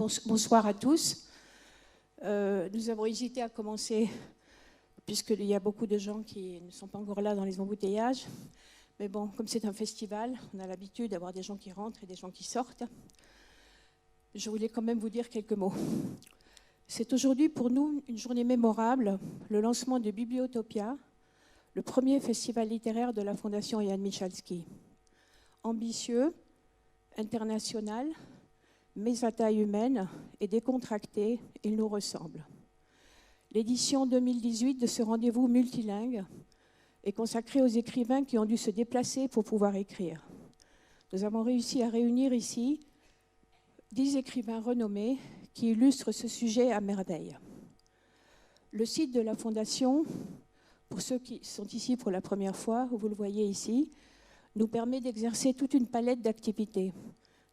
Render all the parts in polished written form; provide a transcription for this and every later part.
Bonsoir à tous. Nous avons hésité à commencer, puisqu'il y a beaucoup de gens qui ne sont pas encore là dans les embouteillages. Mais bon, comme c'est un festival, on a l'habitude d'avoir des gens qui rentrent et des gens qui sortent. Je voulais quand même vous dire quelques mots. C'est aujourd'hui pour nous une journée mémorable, le lancement de Bibliotopia, le premier festival littéraire de la Fondation Jan Michalski. Ambitieux, international, mais à taille humaine et décontracté, il nous ressemble. L'édition 2018 de ce rendez-vous multilingue est consacrée aux écrivains qui ont dû se déplacer pour pouvoir écrire. Nous avons réussi à réunir ici 10 écrivains renommés qui illustrent ce sujet à merveille. Le site de la Fondation, pour ceux qui sont ici pour la première fois, vous le voyez ici, nous permet d'exercer toute une palette d'activités.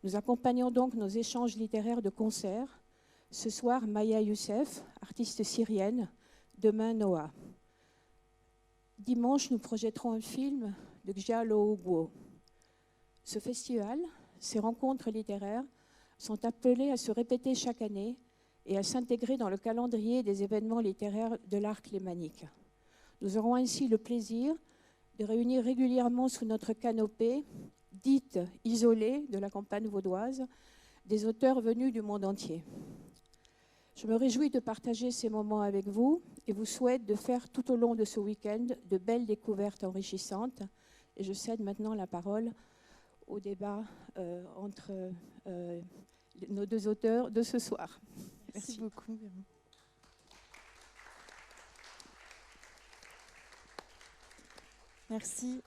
Nous accompagnons donc nos échanges littéraires de concerts. Ce soir, Maya Youssef, artiste syrienne, demain Noah. Dimanche, nous projetterons un film de Xiao Guo. Ce festival, ces rencontres littéraires, sont appelées à se répéter chaque année et à s'intégrer dans le calendrier des événements littéraires de l'Arc lémanique. Nous aurons ainsi le plaisir de réunir régulièrement sous notre canopée, dite isolée de la campagne vaudoise, des auteurs venus du monde entier. Je me réjouis de partager ces moments avec vous et vous souhaite de faire tout au long de ce week-end de belles découvertes enrichissantes. Et je cède maintenant la parole au débat entre nos deux auteurs de ce soir. Merci beaucoup. Merci.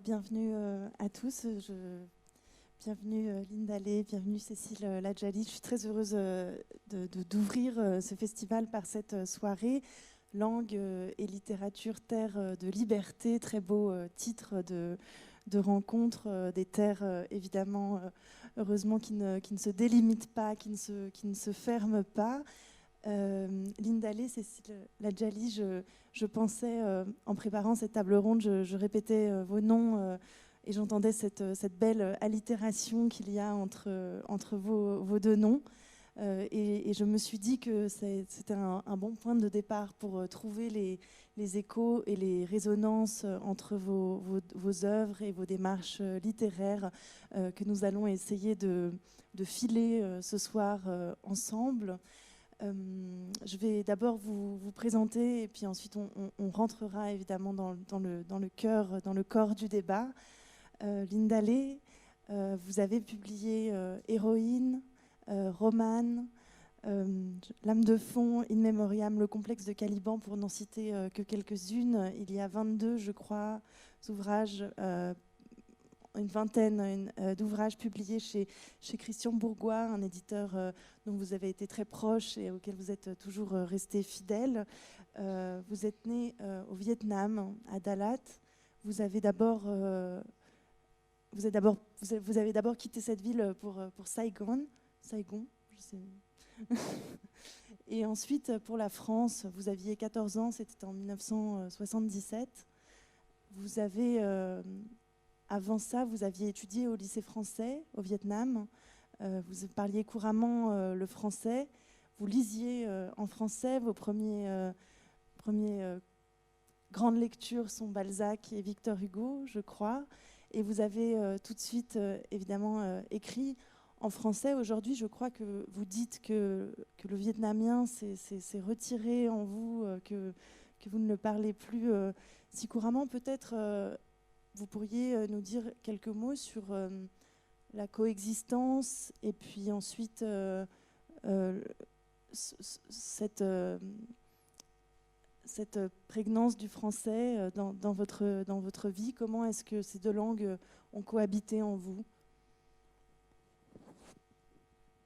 Bienvenue à tous. Bienvenue Linda Lay, bienvenue Cécile Ladjali. Je suis très heureuse d'ouvrir ce festival par cette soirée. Langue et littérature, terre de liberté, très beau titre de rencontre, des terres évidemment, heureusement, qui ne se délimitent pas, qui ne se ferment pas. Linda Lay, Cécile Ladjali, je pensais, en préparant cette table ronde, je répétais vos noms et j'entendais cette belle allitération qu'il y a entre vos deux noms. Et je me suis dit que c'était un bon point de départ pour trouver les échos et les résonances entre vos œuvres et vos démarches littéraires que nous allons essayer de filer ce soir ensemble. Je vais d'abord vous présenter et puis ensuite on rentrera évidemment dans le cœur, dans le corps du débat. Linda Lay, vous avez publié Héroïne, Romane, L'âme de fond, In Memoriam, Le complexe de Caliban, pour n'en citer que quelques-unes. Il y a 22, je crois, ouvrages, une vingtaine d'ouvrages publiés chez Christian Bourgois, un éditeur dont vous avez été très proche et auquel vous êtes toujours resté fidèle. Vous êtes né au Vietnam, à Dalat. Vous avez d'abord quitté cette ville pour Saigon, je sais. Et ensuite pour la France. Vous aviez 14 ans, c'était en 1977. Vous avez, avant ça, vous aviez étudié au lycée français au Vietnam. Vous parliez couramment le français. Vous lisiez en français. Vos premières grandes lectures sont Balzac et Victor Hugo, je crois. Et vous avez tout de suite, évidemment, écrit en français. Aujourd'hui, je crois que vous dites que le vietnamien s'est retiré en vous, que vous ne le parlez plus si couramment. Peut-être vous pourriez nous dire quelques mots sur la coexistence et puis ensuite cette prégnance du français dans votre vie. Comment est-ce que ces deux langues ont cohabité en vous ?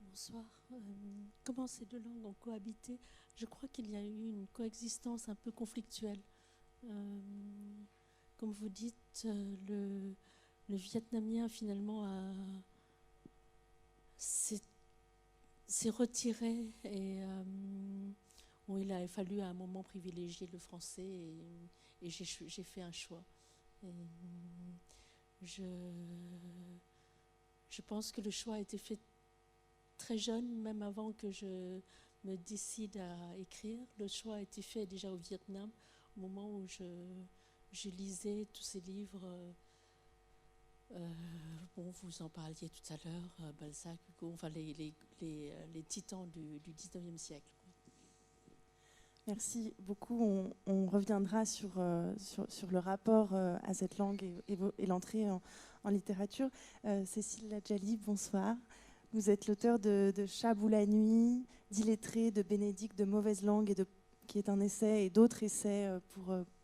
Bonsoir. Comment ces deux langues ont cohabité ? Je crois qu'il y a eu une coexistence un peu conflictuelle. Comme vous dites, le vietnamien finalement s'est retiré et il a fallu à un moment privilégier le français et j'ai fait un choix. Je pense que le choix a été fait très jeune, même avant que je me décide à écrire. Le choix a été fait déjà au Vietnam, au moment où je lisais tous ces livres. Bon, vous en parliez tout à l'heure, Balzac, Hugo, enfin les titans du 19e siècle. Merci beaucoup. On reviendra sur le rapport à cette langue et l'entrée en littérature. Cécile Ladjali, bonsoir. Vous êtes l'auteur de Chabou la nuit, d'Illettré, de Bénédicte, de Mauvaise langue, qui est un essai, et d'autres essais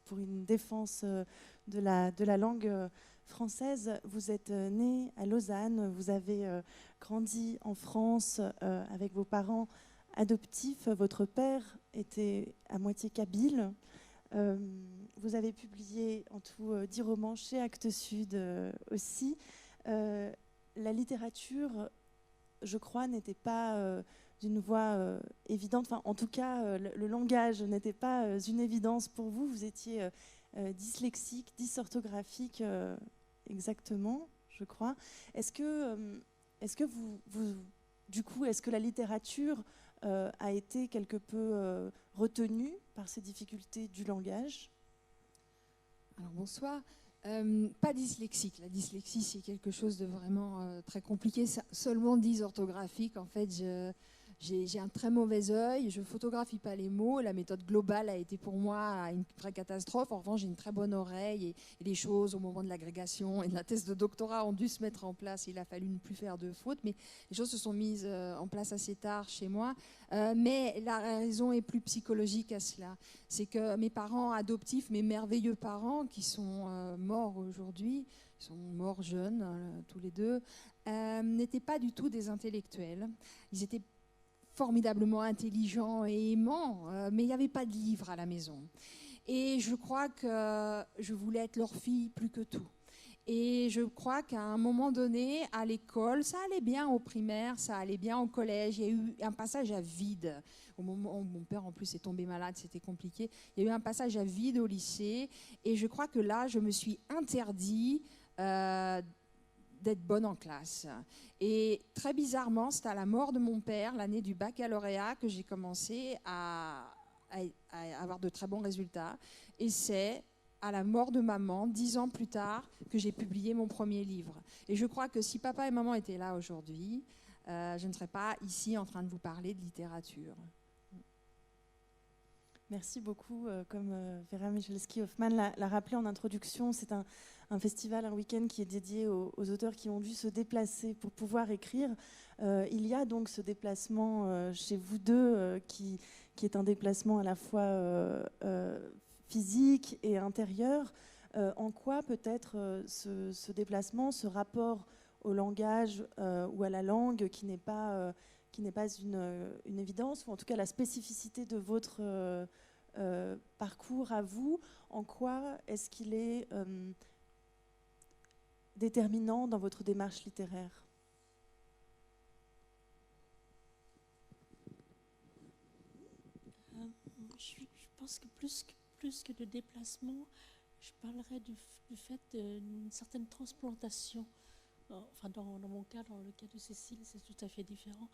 pour une défense de la langue française. Vous êtes née à Lausanne, vous avez grandi en France avec vos parents adoptifs. Votre père était à moitié kabyle. Vous avez publié en tout 10 romans chez Actes Sud aussi. La littérature, je crois, n'était pas d'une voix évidente. Enfin, en tout cas, le langage n'était pas une évidence pour vous. Vous étiez dyslexique, dysorthographique, exactement, je crois. Est-ce que est-ce que la littérature a été quelque peu retenue par ces difficultés du langage? Alors bonsoir. Pas dyslexique. La dyslexie, c'est quelque chose de vraiment très compliqué. Seulement dysorthographique. En fait, j'ai un très mauvais œil. Je ne photographie pas les mots. La méthode globale a été pour moi une vraie catastrophe. En revanche, j'ai une très bonne oreille. Et les choses, au moment de l'agrégation et de la thèse de doctorat, ont dû se mettre en place. Il a fallu ne plus faire de fautes. Mais les choses se sont mises en place assez tard chez moi. Mais la raison est plus psychologique à cela. C'est que mes parents adoptifs, mes merveilleux parents, qui sont morts aujourd'hui, ils sont morts jeunes, tous les deux, n'étaient pas du tout des intellectuels. Ils étaient formidablement intelligents et aimants, mais il n'y avait pas de livres à la maison. Et je crois que je voulais être leur fille plus que tout. Et je crois qu'à un moment donné, à l'école, ça allait bien au primaire, ça allait bien au collège. Il y a eu un passage à vide. Au moment où mon père, en plus, est tombé malade, c'était compliqué. Il y a eu un passage à vide au lycée. Et je crois que là, je me suis interdit d'être bonne en classe. Et très bizarrement, c'est à la mort de mon père, l'année du baccalauréat, que j'ai commencé à avoir de très bons résultats. Et c'est à la mort de maman, 10 ans plus tard, que j'ai publié mon premier livre. Et je crois que si papa et maman étaient là aujourd'hui, je ne serais pas ici en train de vous parler de littérature. Merci beaucoup. Comme Vera Michalski-Hoffmann l'a rappelé en introduction, c'est un festival, un week-end qui est dédié aux auteurs qui ont dû se déplacer pour pouvoir écrire. Il y a donc ce déplacement chez vous deux qui est un déplacement à la fois physique et intérieur. En quoi peut-être ce déplacement, ce rapport au langage ou à la langue qui n'est pas une évidence, ou en tout cas la spécificité de votre parcours à vous, en quoi est-ce qu'il est déterminant dans votre démarche littéraire? Je pense que plus que de déplacement, je parlerais du fait d'une certaine transplantation. Enfin, dans mon cas, dans le cas de Cécile, c'est tout à fait différent.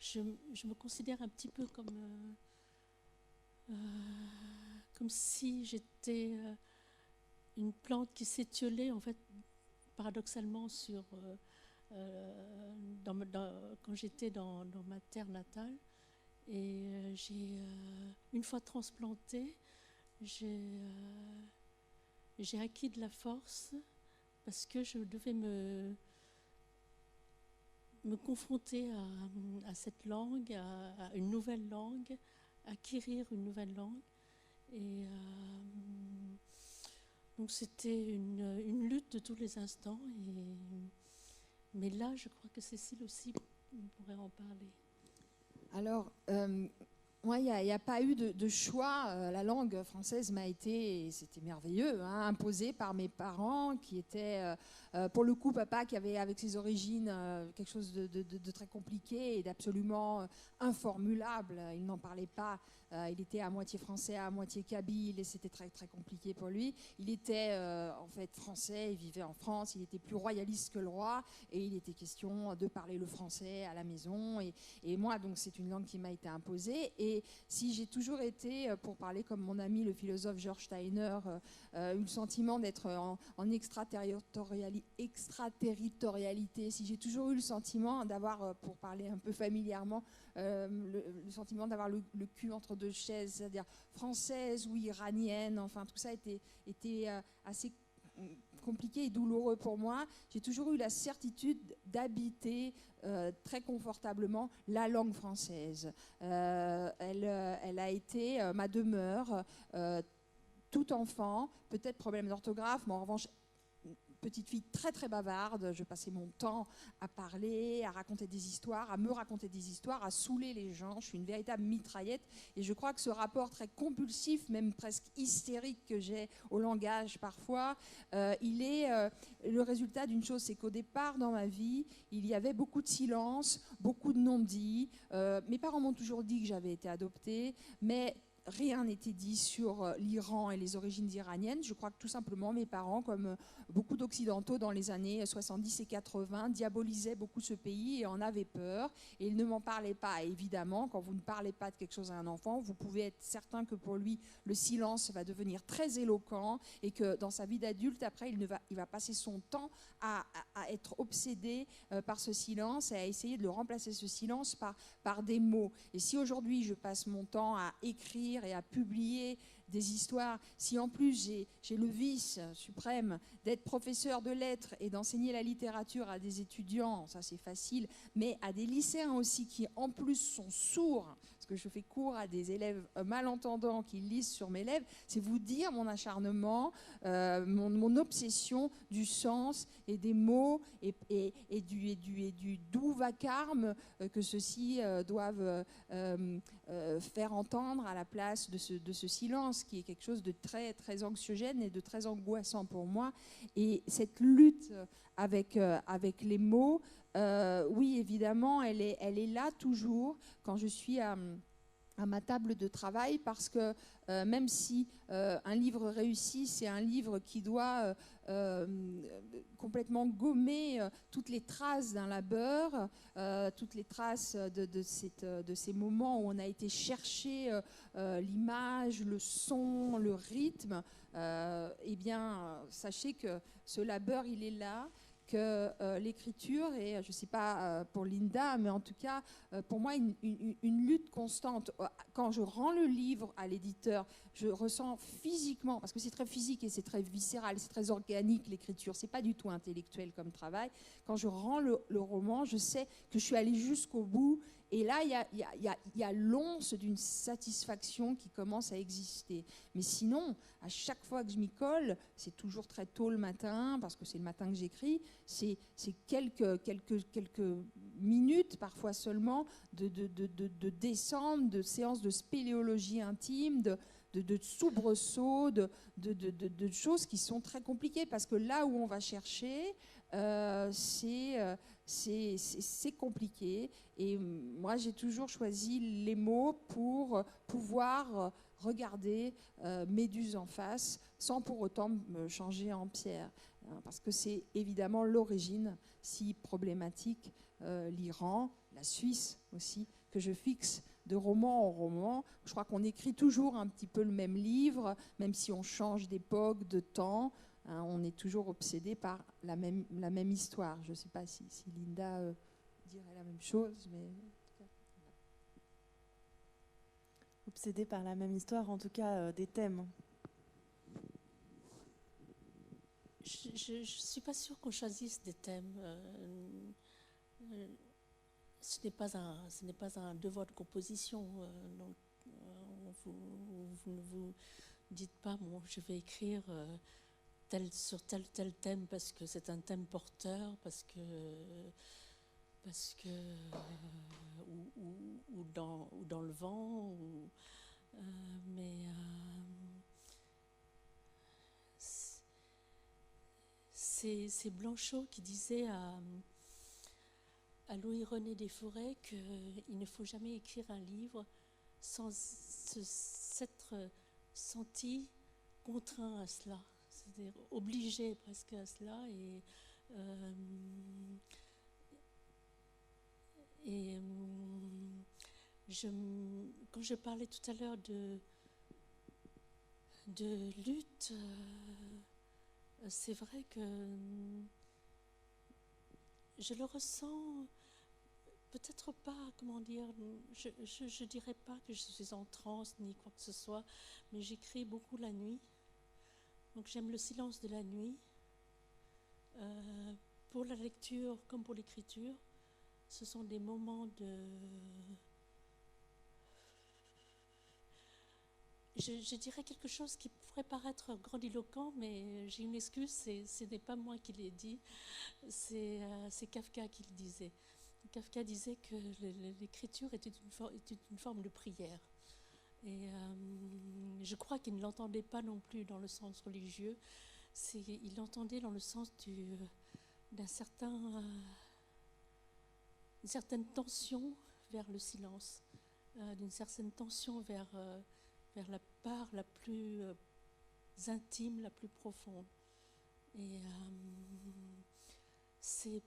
Je me considère un petit peu comme si j'étais une plante qui s'étiolait, en fait, paradoxalement, quand j'étais dans ma terre natale. Et une fois transplantée, j'ai acquis de la force parce que je devais me confronter à cette langue, à une nouvelle langue, acquérir une nouvelle langue. Et donc c'était une lutte de tous les instants. Mais là, je crois que Cécile aussi pourrait en parler. Alors, moi, il n'y a pas eu de choix. La langue française m'a été, et c'était merveilleux, imposée par mes parents, qui étaient, pour le coup, papa qui avait avec ses origines quelque chose de très compliqué et d'absolument informulable. Il n'en parlait pas Il était à moitié français, à moitié kabyle, et c'était très très compliqué pour lui. Il était en fait français, il vivait en France, il était plus royaliste que le roi, et il était question de parler le français à la maison. Et moi, donc, c'est une langue qui m'a été imposée. Et si j'ai toujours été, pour parler comme mon ami le philosophe George Steiner, eu le sentiment d'être en extraterritorialité, si j'ai toujours eu le sentiment d'avoir, pour parler un peu familièrement, le sentiment d'avoir le cul entre deux chaises, c'est-à-dire française ou iranienne, enfin tout ça était assez compliqué et douloureux pour moi. J'ai toujours eu la certitude d'habiter très confortablement la langue française. Elle a été ma demeure tout enfant, peut-être problème d'orthographe, mais en revanche, petite fille très très bavarde, je passais mon temps à parler, à raconter des histoires, à me raconter des histoires, à saouler les gens. Je suis une véritable mitraillette et je crois que ce rapport très compulsif, même presque hystérique que j'ai au langage parfois, il est le résultat d'une chose, c'est qu'au départ dans ma vie, il y avait beaucoup de silence, beaucoup de non-dits. Mes parents m'ont toujours dit que j'avais été adoptée, mais rien n'était dit sur l'Iran et les origines iraniennes. Je crois que tout simplement mes parents, comme beaucoup d'Occidentaux dans les années 70 et 80, diabolisaient beaucoup ce pays et en avaient peur. Et ils ne m'en parlaient pas. Et évidemment, quand vous ne parlez pas de quelque chose à un enfant, vous pouvez être certain que pour lui, le silence va devenir très éloquent et que dans sa vie d'adulte, après, il va passer son temps à être obsédé par ce silence et à essayer de le remplacer, ce silence, par des mots. Et si aujourd'hui, je passe mon temps à écrire et à publier des histoires, si en plus j'ai le vice suprême d'être professeur de lettres et d'enseigner la littérature à des étudiants, ça c'est facile, mais à des lycéens aussi qui en plus sont sourds, parce que je fais cours à des élèves malentendants qui lisent sur mes lèvres, c'est vous dire mon acharnement, mon obsession du sens et des mots et du doux vacarme que ceux-ci doivent faire entendre à la place de ce silence qui est quelque chose de très, très anxiogène et de très angoissant pour moi. Et cette lutte avec les mots, oui, évidemment, elle est là toujours quand je suis à ma table de travail, parce que même si un livre réussit, c'est un livre qui doit complètement gommer toutes les traces d'un labeur, toutes les traces de ces moments où on a été chercher l'image, le son, le rythme, eh bien, sachez que ce labeur, il est là, que l'écriture, et je ne sais pas pour Linda, mais en tout cas, pour moi, une lutte constante. Quand je rends le livre à l'éditeur, je ressens physiquement, parce que c'est très physique et c'est très viscéral, c'est très organique l'écriture, c'est pas du tout intellectuel comme travail. Quand je rends le roman, je sais que je suis allée jusqu'au bout, et là, il y a l'once d'une satisfaction qui commence à exister. Mais sinon, à chaque fois que je m'y colle, c'est toujours très tôt le matin, parce que c'est le matin que j'écris, c'est quelques minutes, parfois seulement, de descente, de séances de spéléologie intime, de soubresauts, de choses qui sont très compliquées, parce que là où on va chercher, c'est compliqué. Et moi, j'ai toujours choisi les mots pour pouvoir regarder Méduse en face, sans pour autant me changer en pierre. Parce que c'est évidemment l'origine si problématique, l'Iran, la Suisse aussi, que je fixe de roman en roman. Je crois qu'on écrit toujours un petit peu le même livre, même si on change d'époque, de temps. On est toujours obsédé par la même histoire. Je ne sais pas si Linda dirait la même chose, mais... Obsédé par la même histoire, en tout cas des thèmes. Je ne suis pas sûre qu'on choisisse des thèmes. Ce n'est pas un devoir de composition. Donc, vous ne vous dites pas, bon, je vais écrire sur tel thème parce que c'est un thème porteur, parce que ou dans le vent, mais c'est Blanchot qui disait à Louis-René Desforêts qu'il ne faut jamais écrire un livre sans s'être senti contraint à cela, c'est-à-dire obligé presque à cela. Quand je parlais tout à l'heure de lutte, c'est vrai que je le ressens, peut-être pas, comment dire, je dirais pas que je suis en transe ni quoi que ce soit, mais j'écris beaucoup la nuit. Donc j'aime le silence de la nuit. Pour la lecture comme pour l'écriture, ce sont des moments de... Je dirais quelque chose qui pourrait paraître grandiloquent, mais j'ai une excuse, ce n'est pas moi qui l'ai dit, c'est Kafka qui le disait. Kafka disait que l'écriture était une forme de prière. Et je crois qu'il ne l'entendait pas non plus dans le sens religieux, il l'entendait dans le sens d'une certaine tension vers le silence, d'une certaine tension vers la part la plus intime, la plus profonde. Et c'est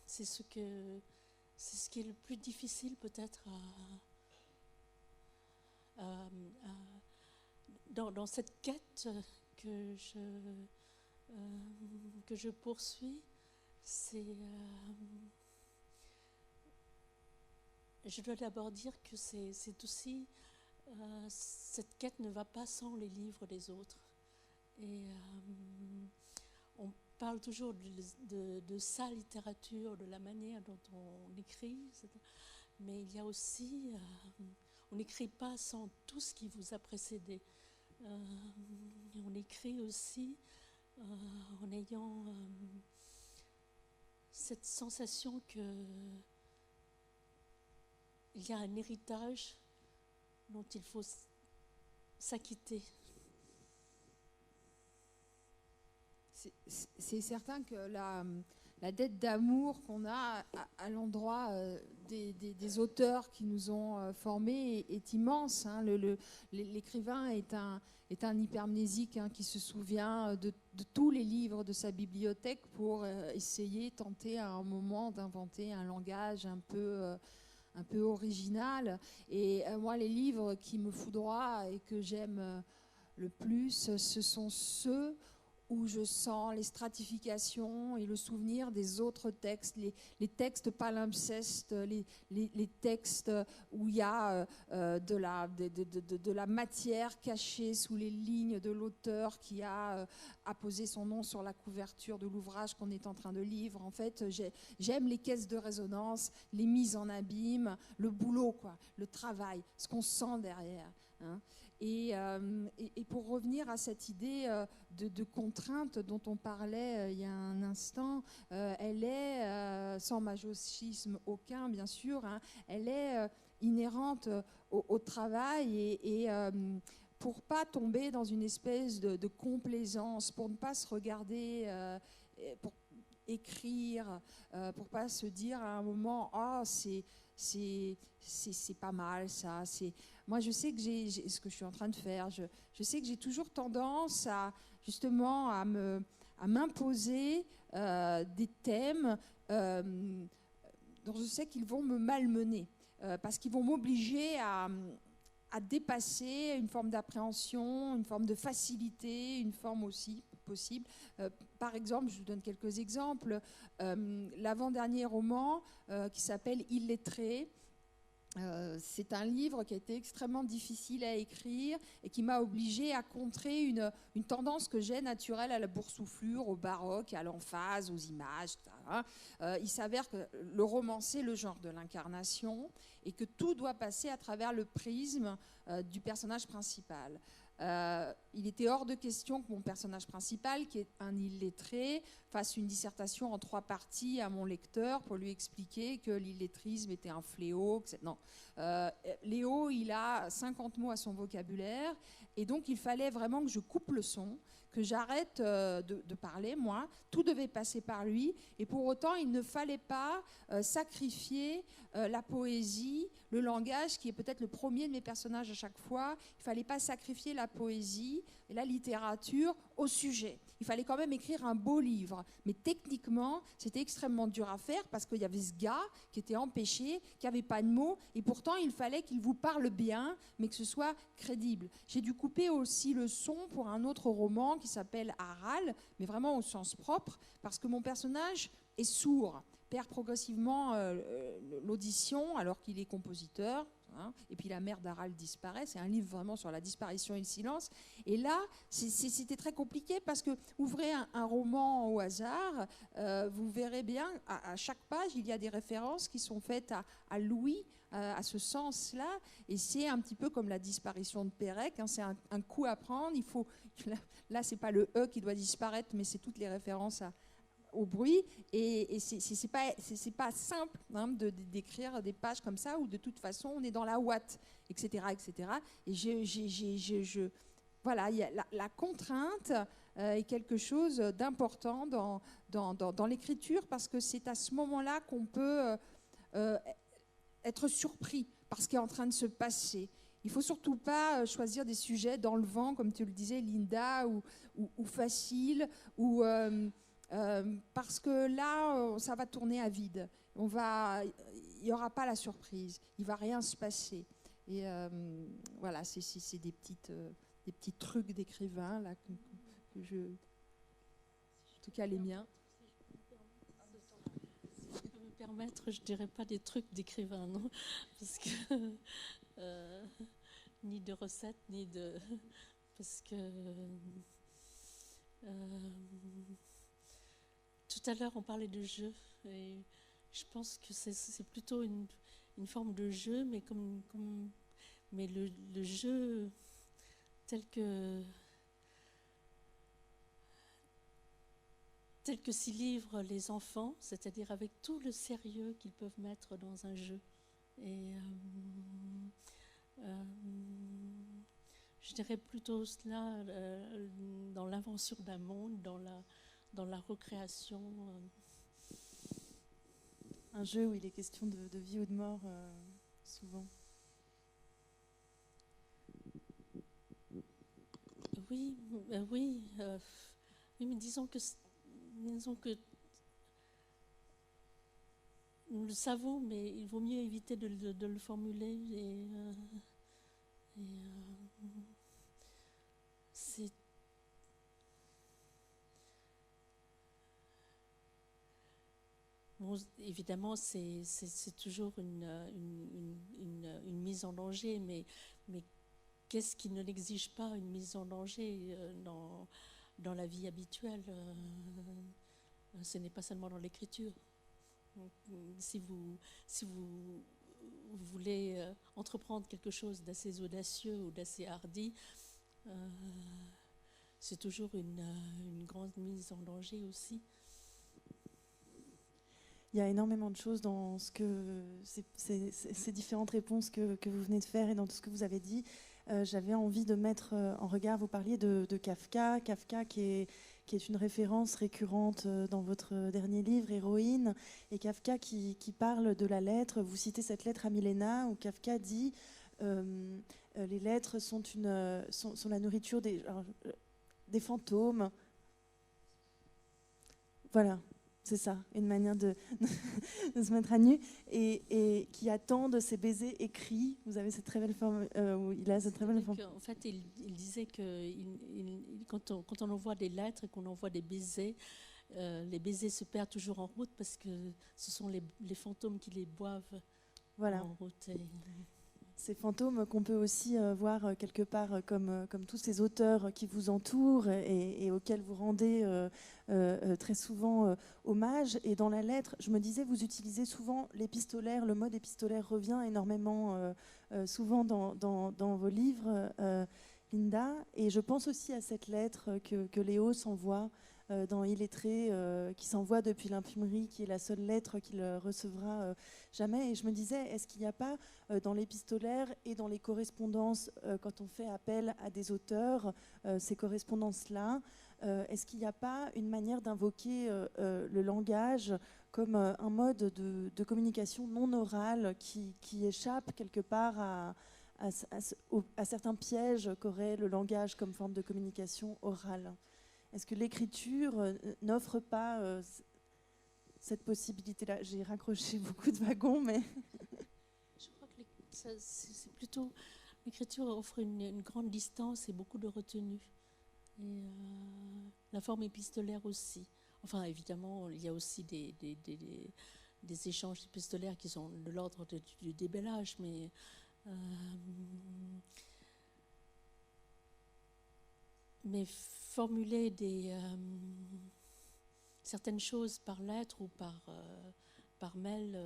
ce qui est le plus difficile peut-être dans cette quête que je poursuis. Je dois d'abord dire que c'est aussi cette quête ne va pas sans les livres des autres. Et on parle toujours de sa littérature, de la manière dont on écrit, mais il y a aussi, on n'écrit pas sans tout ce qui vous a précédé. On écrit aussi en ayant cette sensation qu'il y a un héritage dont il faut s'acquitter. C'est certain que la dette d'amour qu'on a à l'endroit des auteurs qui nous ont formés est immense. Hein. L'écrivain est un hypermnésique qui se souvient de tous les livres de sa bibliothèque pour tenter à un moment d'inventer un langage un peu original. Et moi, les livres qui me foudroient et que j'aime le plus, ce sont ceux où je sens les stratifications et le souvenir des autres textes, les textes palimpsestes, les textes où il y a de la matière cachée sous les lignes de l'auteur qui a apposé son nom sur la couverture de l'ouvrage qu'on est en train de lire. En fait, j'aime les caisses de résonance, les mises en abîme, le boulot, quoi, le travail, ce qu'on sent derrière. Hein. Et pour revenir à cette idée de contrainte dont on parlait il y a un instant, elle est, sans masochisme aucun bien sûr, hein, elle est inhérente au travail et pour pas tomber dans une espèce de complaisance, pour ne pas se regarder, pour écrire, pour pas se dire à un moment « Ah, c'est pas mal ça ». Moi, je sais que j'ai ce que je suis en train de faire. Je sais que j'ai toujours tendance justement à m'imposer des thèmes dont je sais qu'ils vont me malmener, parce qu'ils vont m'obliger à dépasser une forme d'appréhension, une forme de facilité, une forme aussi possible. Par exemple, je vous donne quelques exemples. L'avant-dernier roman qui s'appelle « Illettré », c'est un livre qui a été extrêmement difficile à écrire et qui m'a obligée à contrer une tendance que j'ai naturelle à la boursouflure, au baroque, à l'emphase, aux images, etc. Il s'avère que le roman, c'est le genre de l'incarnation et que tout doit passer à travers le prisme du personnage principal. Il était hors de question que mon personnage principal, qui est un illettré, fasse une dissertation en 3 parties à mon lecteur pour lui expliquer que l'illettrisme était un fléau. Non. Léo, il a 50 mots à son vocabulaire et donc il fallait vraiment que je coupe le son, que j'arrête de parler, moi. Tout devait passer par lui et pour autant, il ne fallait pas sacrifier la poésie, le langage qui est peut-être le premier de mes personnages à chaque fois. Il ne fallait pas sacrifier la poésie et la littérature au sujet. Il fallait quand même écrire un beau livre. Mais techniquement, c'était extrêmement dur à faire parce qu'il y avait ce gars qui était empêché, qui n'avait pas de mots, et pourtant il fallait qu'il vous parle bien, mais que ce soit crédible. J'ai dû couper aussi le son pour un autre roman qui s'appelle Aral, mais vraiment au sens propre, parce que mon personnage est sourd, perd progressivement l'audition alors qu'il est compositeur. Et puis la mère d'Aral disparaît. C'est un livre vraiment sur la disparition et le silence. Et là, c'était très compliqué parce que ouvrez un roman au hasard, vous verrez bien, à chaque page, il y a des références qui sont faites à Louis, à ce sens-là. Et c'est un petit peu comme la disparition de Pérec. C'est un coup à prendre. Il faut, là, c'est pas le E qui doit disparaître, mais c'est toutes les références au bruit, et c'est pas simple d'écrire des pages comme ça où de toute façon on est dans la ouate, etc., etc. Et voilà, la contrainte est quelque chose d'important dans l'écriture, parce que c'est à ce moment-là qu'on peut être surpris par ce qui est en train de se passer. Il ne faut surtout pas choisir des sujets dans le vent, comme tu le disais, Linda, ou faciles, ou parce que là, ça va tourner à vide. Il n'y aura pas la surprise. Il ne va rien se passer. Et voilà, c'est des petits trucs d'écrivain là que en tout cas les miens. Si je peux me permettre, je dirais pas des trucs d'écrivain, non, parce que ni de recettes, ni de, parce que tout à l'heure, on parlait de jeu, et je pense que c'est plutôt une forme de jeu, mais le jeu tel que s'y livrent les enfants, c'est-à-dire avec tout le sérieux qu'ils peuvent mettre dans un jeu. Et je dirais plutôt cela dans l'invention d'un monde, dans la recréation. Un jeu où il est question de vie ou de mort, souvent. Oui, oui, mais disons que nous le savons, mais il vaut mieux éviter de le formuler. C'est bon, évidemment, c'est toujours une mise en danger, mais qu'est-ce qui ne l'exige pas, une mise en danger dans la vie habituelle? Ce n'est pas seulement dans l'écriture. Si vous voulez entreprendre quelque chose d'assez audacieux ou d'assez hardi, c'est toujours une grande mise en danger aussi. Il y a énormément de choses dans ces différentes réponses que vous venez de faire et dans tout ce que vous avez dit. J'avais envie de mettre en regard, vous parliez de Kafka qui est une référence récurrente dans votre dernier livre, Héroïne, et Kafka qui parle de la lettre. Vous citez cette lettre à Milena où Kafka dit les lettres sont la nourriture des fantômes. Voilà. C'est ça, une manière de se mettre à nu et qui attendent ces baisers écrits. Vous avez cette très belle forme où il a cette très belle forme. En fait, il disait que quand on envoie des lettres et qu'on envoie des baisers, les baisers se perdent toujours en route parce que ce sont les fantômes qui les boivent en route. Ces fantômes qu'on peut aussi voir quelque part comme tous ces auteurs qui vous entourent et auxquels vous rendez très souvent hommage. Et dans la lettre, je me disais, vous utilisez souvent l'épistolaire, le mode épistolaire revient énormément souvent dans vos livres, Linda. Et je pense aussi à cette lettre que Léo s'envoie dans Illettré, qui s'envoie depuis l'imprimerie, qui est la seule lettre qu'il recevra jamais. Et je me disais, est-ce qu'il n'y a pas dans l'épistolaire et dans les correspondances, quand on fait appel à des auteurs, ces correspondances-là, est-ce qu'il n'y a pas une manière d'invoquer le langage comme un mode de communication non orale qui échappe quelque part à certains pièges qu'aurait le langage comme forme de communication orale. Est-ce que l'écriture n'offre pas cette possibilité-là? J'ai raccroché beaucoup de wagons, mais... Je crois que c'est plutôt... L'écriture offre une grande distance et beaucoup de retenue. Et la forme épistolaire aussi. Enfin, évidemment, il y a aussi des échanges épistolaires qui sont de l'ordre du débellage, mais formuler certaines choses par lettre ou par mail,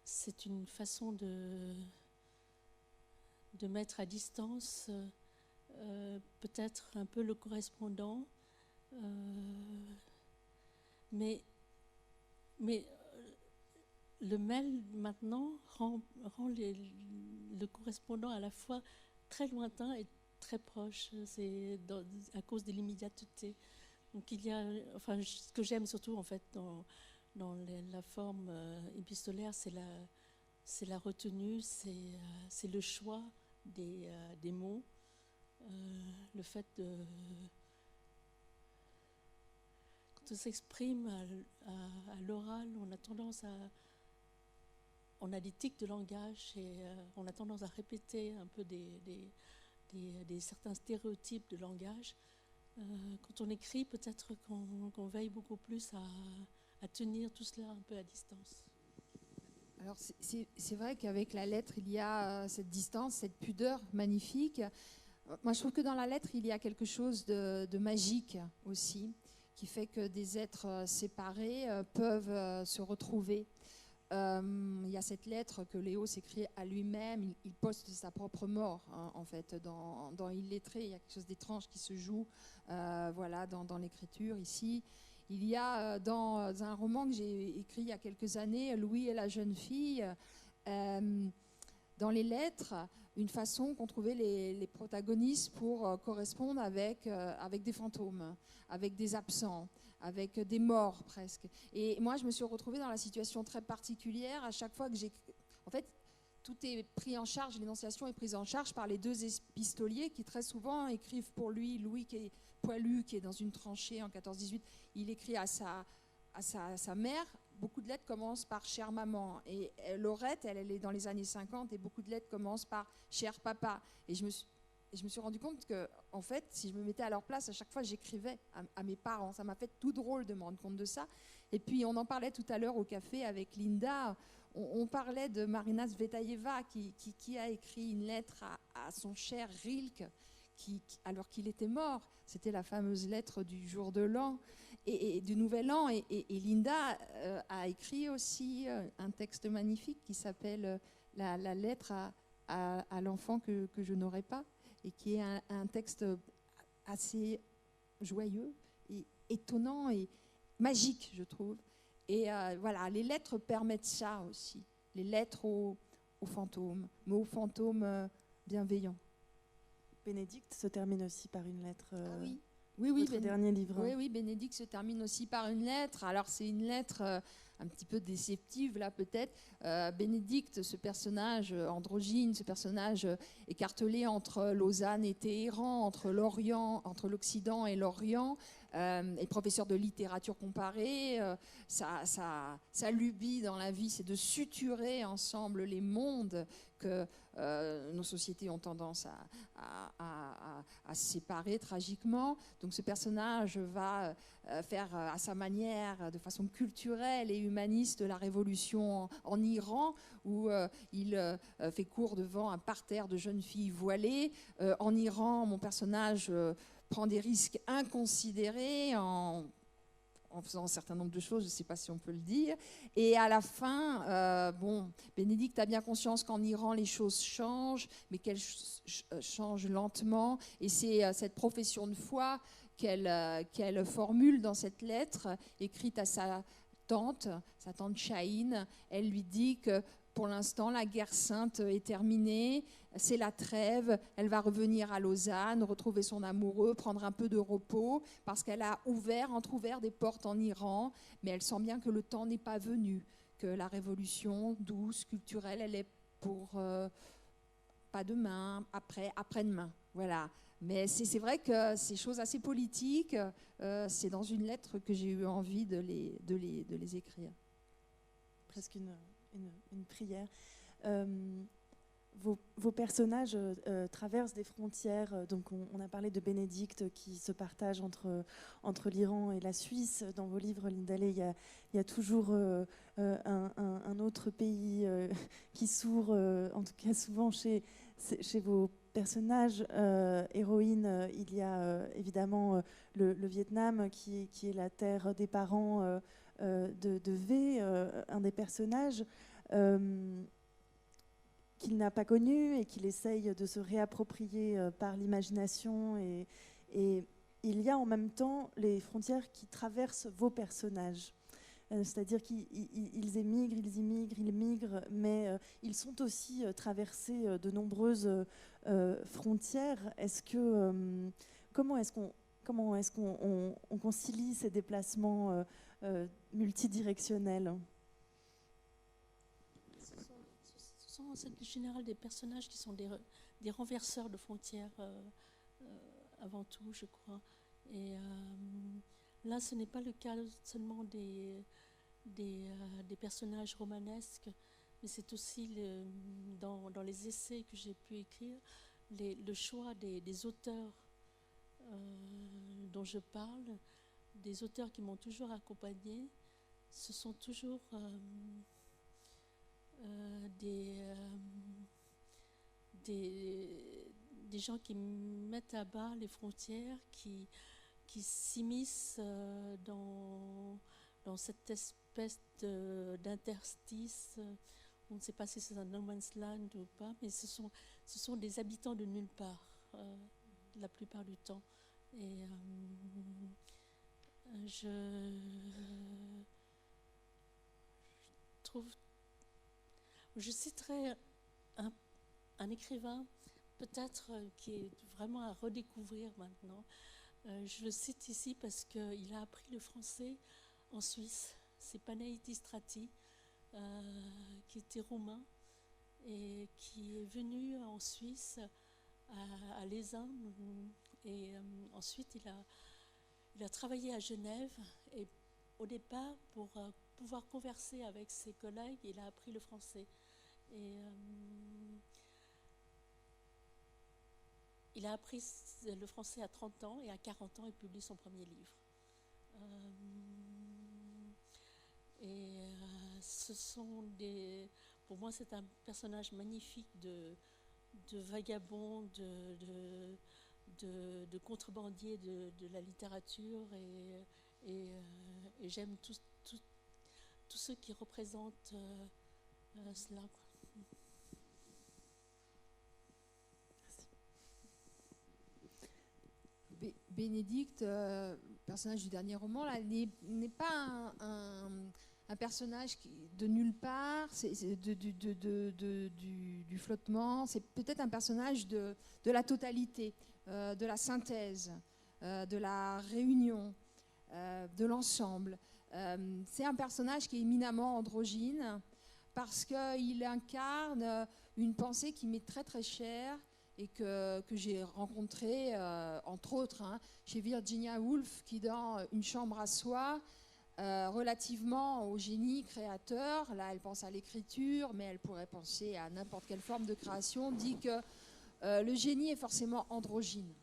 c'est une façon de mettre à distance peut-être un peu le correspondant, mais le mail maintenant rend le correspondant à la fois très lointain et très proche. C'est à cause de l'immédiateté. Donc il y a, enfin, ce que j'aime surtout en fait dans la forme épistolaire, c'est la retenue, c'est le choix des mots, le fait de... Quand on s'exprime à l'oral, on a des tics de langage et on a tendance à répéter un peu certains stéréotypes de langage. Quand on écrit, peut-être qu'on veille beaucoup plus à tenir tout cela un peu à distance. Alors c'est vrai qu'avec la lettre, il y a cette distance, cette pudeur magnifique. Moi, je trouve que dans la lettre, il y a quelque chose de magique aussi, qui fait que des êtres séparés peuvent se retrouver. Il y a cette lettre que Léo s'écrit à lui-même, il poste sa propre mort, hein, en fait, dans Illettré. Il y a quelque chose d'étrange qui se joue voilà, dans l'écriture ici. Il y a dans un roman que j'ai écrit il y a quelques années, Louis et la jeune fille, dans les lettres, une façon qu'ont trouvé les protagonistes pour correspondre avec des fantômes, avec des absents, avec des morts presque. Et moi, je me suis retrouvée dans la situation très particulière à chaque fois que j'ai... En fait, tout est pris en charge, l'énonciation est prise en charge par les deux épistoliers qui très souvent écrivent pour lui. Louis qui est poilu, qui est dans une tranchée en 14-18, il écrit à sa mère. Beaucoup de lettres commencent par « chère maman ». Et Laurette, elle est dans les années 50 et beaucoup de lettres commencent par « cher papa ». Et je me suis rendu compte que, en fait, si je me mettais à leur place, à chaque fois, j'écrivais à mes parents. Ça m'a fait tout drôle de me rendre compte de ça. Et puis, on en parlait tout à l'heure au café avec Linda. On parlait de Marina Tsvetaeva qui a écrit une lettre à son cher Rilke alors qu'il était mort. C'était la fameuse lettre du jour de l'an et du nouvel an. Et Linda a écrit aussi un texte magnifique qui s'appelle la lettre à l'enfant que je n'aurai pas, et qui est un texte assez joyeux et étonnant et magique, je trouve. Et voilà, les lettres permettent ça aussi, les lettres aux fantômes, mais aux fantômes bienveillants. Bénédicte se termine aussi par une lettre. Oui, votre dernier livre. Oui, Bénédicte se termine aussi par une lettre. Alors c'est une lettre un petit peu déceptive là peut-être. Bénédicte, ce personnage androgyne, ce personnage écartelé entre Lausanne et Téhéran, entre l'Occident et l'Orient, est professeur de littérature comparée. Sa lubie dans la vie, c'est de suturer ensemble les mondes que nos sociétés ont tendance à se séparer tragiquement. Donc ce personnage va faire à sa manière, de façon culturelle et humaniste, la révolution en Iran, où il fait cours devant un parterre de jeunes filles voilées. En Iran, mon personnage prend des risques inconsidérés en faisant un certain nombre de choses, je ne sais pas si on peut le dire. Et à la fin, Bénédicte a bien conscience qu'en Iran, les choses changent, mais qu'elles changent lentement. Et c'est cette profession de foi qu'elle formule dans cette lettre, écrite à sa tante Chahine. Elle lui dit que pour l'instant, la guerre sainte est terminée, c'est la trêve, elle va revenir à Lausanne, retrouver son amoureux, prendre un peu de repos, parce qu'elle a entrouvert des portes en Iran, mais elle sent bien que le temps n'est pas venu, que la révolution douce, culturelle, elle est pour pas demain, après-demain. Voilà. Mais c'est vrai que ces choses assez politiques, c'est dans une lettre que j'ai eu envie de les écrire. Presque une prière. Vos personnages traversent des frontières. Donc on a parlé de Bénédicte qui se partage entre l'Iran et la Suisse. Dans vos livres, Linda Ley, il y a toujours un autre pays qui s'ouvre, en tout cas souvent chez vos personnages héroïnes. Il y a évidemment le Vietnam qui est la terre des parents de V, un des personnages qu'il n'a pas connu et qu'il essaye de se réapproprier par l'imagination. Et il y a en même temps les frontières qui traversent vos personnages. C'est-à-dire qu'ils émigrent, ils migrent, mais ils sont aussi traversés de nombreuses frontières. Comment est-ce qu'on concilie ces déplacements multidirectionnels? Ce sont en général des personnages qui sont des renverseurs de frontières avant tout, je crois. Et là, ce n'est pas le cas seulement des personnages romanesques, mais c'est aussi dans les essais que j'ai pu écrire, le choix des auteurs dont je parle, des auteurs qui m'ont toujours accompagnée. Ce sont toujours des gens qui mettent à bas les frontières, qui s'immiscent dans cette espèce d'interstice. On ne sait pas si c'est un no man's land ou pas, mais ce sont des habitants de nulle part, la plupart du temps. Et je trouve... Je citerai un écrivain, peut-être qui est vraiment à redécouvrir maintenant. Je le cite ici parce qu'il a appris le français en Suisse. C'est Panaïtis Strati, qui était roumain et qui est venu en Suisse à Lézin. Et ensuite, il a travaillé à Genève. Et au départ, pour pouvoir converser avec ses collègues, il a appris le français. Et il a appris le français à 30 ans et à 40 ans, il publie son premier livre. Pour moi, c'est un personnage magnifique de vagabond, de contrebandier de la littérature, et j'aime tous ceux qui représentent cela. Bénédicte, personnage du dernier roman, là, n'est pas un personnage de nulle part, c'est du flottement, c'est peut-être un personnage de la totalité, de la synthèse, de la réunion, de l'ensemble. C'est un personnage qui est éminemment androgyne parce qu'il incarne une pensée qui m'est très très chère et que j'ai rencontrée, entre autres, chez Virginia Woolf, qui dans Une chambre à soi, relativement au génie créateur, là elle pense à l'écriture, mais elle pourrait penser à n'importe quelle forme de création, dit que le génie est forcément androgyne.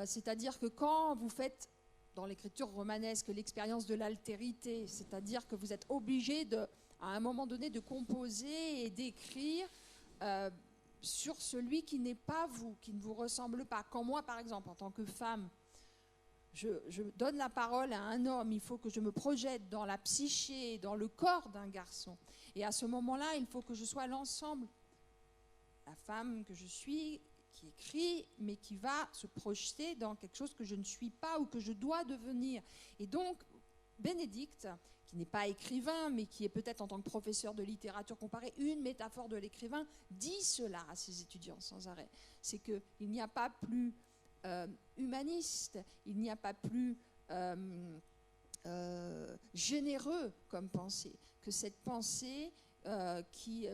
C'est-à-dire que quand vous faites, dans l'écriture romanesque, l'expérience de l'altérité, c'est-à-dire que vous êtes obligé, à un moment donné, de composer et d'écrire sur celui qui n'est pas vous, qui ne vous ressemble pas. Quand moi, par exemple, en tant que femme, je donne la parole à un homme, il faut que je me projette dans la psyché, dans le corps d'un garçon. Et à ce moment-là, il faut que je sois l'ensemble, la femme que je suis, qui écrit, mais qui va se projeter dans quelque chose que je ne suis pas ou que je dois devenir. Et donc, Bénédicte, qui n'est pas écrivain, mais qui est peut-être en tant que professeur de littérature comparée, une métaphore de l'écrivain, dit cela à ses étudiants sans arrêt. C'est qu'il n'y a pas plus humaniste, il n'y a pas plus généreux comme pensée, que cette pensée qui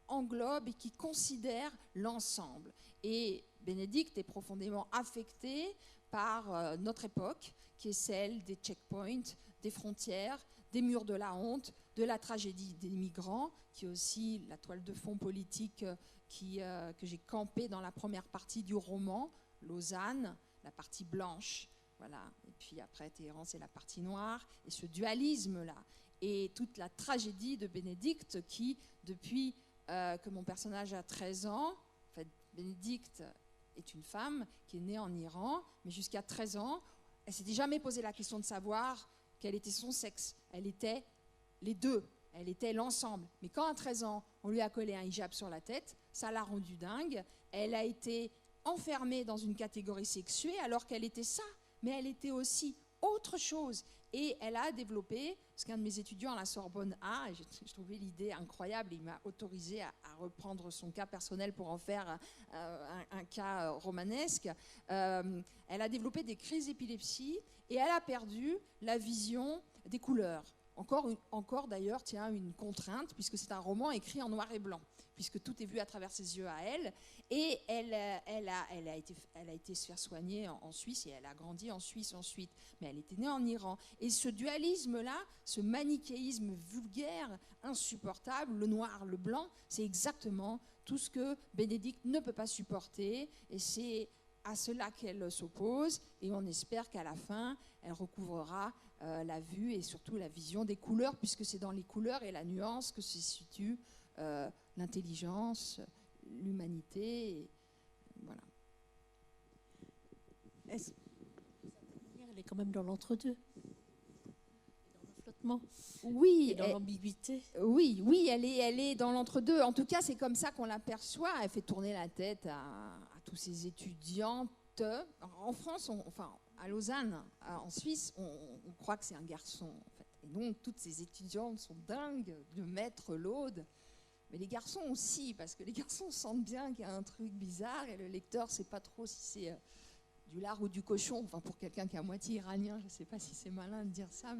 englobe et qui considère l'ensemble. Et Bénédicte est profondément affectée par notre époque, qui est celle des checkpoints, des frontières, des murs de la honte, de la tragédie des migrants, qui est aussi la toile de fond politique que j'ai campée dans la première partie du roman, Lausanne, la partie blanche, voilà. Et puis après Téhéran, c'est la partie noire, et ce dualisme-là, et toute la tragédie de Bénédicte qui, depuis que mon personnage a 13 ans, en fait, Bénédicte est une femme qui est née en Iran, mais jusqu'à 13 ans, elle ne s'était jamais posé la question de savoir quel était son sexe. Elle était les deux, elle était l'ensemble. Mais quand à 13 ans, on lui a collé un hijab sur la tête, ça l'a rendue dingue. Elle a été enfermée dans une catégorie sexuée alors qu'elle était ça, mais elle était aussi autre chose. Et elle a développé, ce qu'un de mes étudiants à la Sorbonne a, et je trouvais l'idée incroyable, il m'a autorisé à reprendre son cas personnel pour en faire un cas romanesque. Elle a développé des crises d'épilepsie et elle a perdu la vision des couleurs. Encore d'ailleurs, tiens, une contrainte, puisque c'est un roman écrit en noir et blanc, puisque tout est vu à travers ses yeux à elle. Et elle a été se faire soigner en Suisse, et elle a grandi en Suisse ensuite. Mais elle était née en Iran. Et ce dualisme-là, ce manichéisme vulgaire, insupportable, le noir, le blanc, c'est exactement tout ce que Bénédicte ne peut pas supporter. Et c'est à cela qu'elle s'oppose. Et on espère qu'à la fin, elle recouvrera la vue et surtout la vision des couleurs, puisque c'est dans les couleurs et la nuance que se situe l'intelligence, l'humanité, et voilà. Elle est quand même dans l'entre-deux, dans le flottement, oui, et dans l'ambiguïté. Oui, elle est dans l'entre-deux. En tout cas, c'est comme ça qu'on l'aperçoit. Elle fait tourner la tête à tous ces étudiantes. En France, à Lausanne, en Suisse, on croit que c'est un garçon, en fait. Et donc, toutes ces étudiantes sont dingues de Maître Laude. Mais les garçons aussi, parce que les garçons sentent bien qu'il y a un truc bizarre et le lecteur ne sait pas trop si c'est du lard ou du cochon. Enfin, pour quelqu'un qui est à moitié iranien, je ne sais pas si c'est malin de dire ça,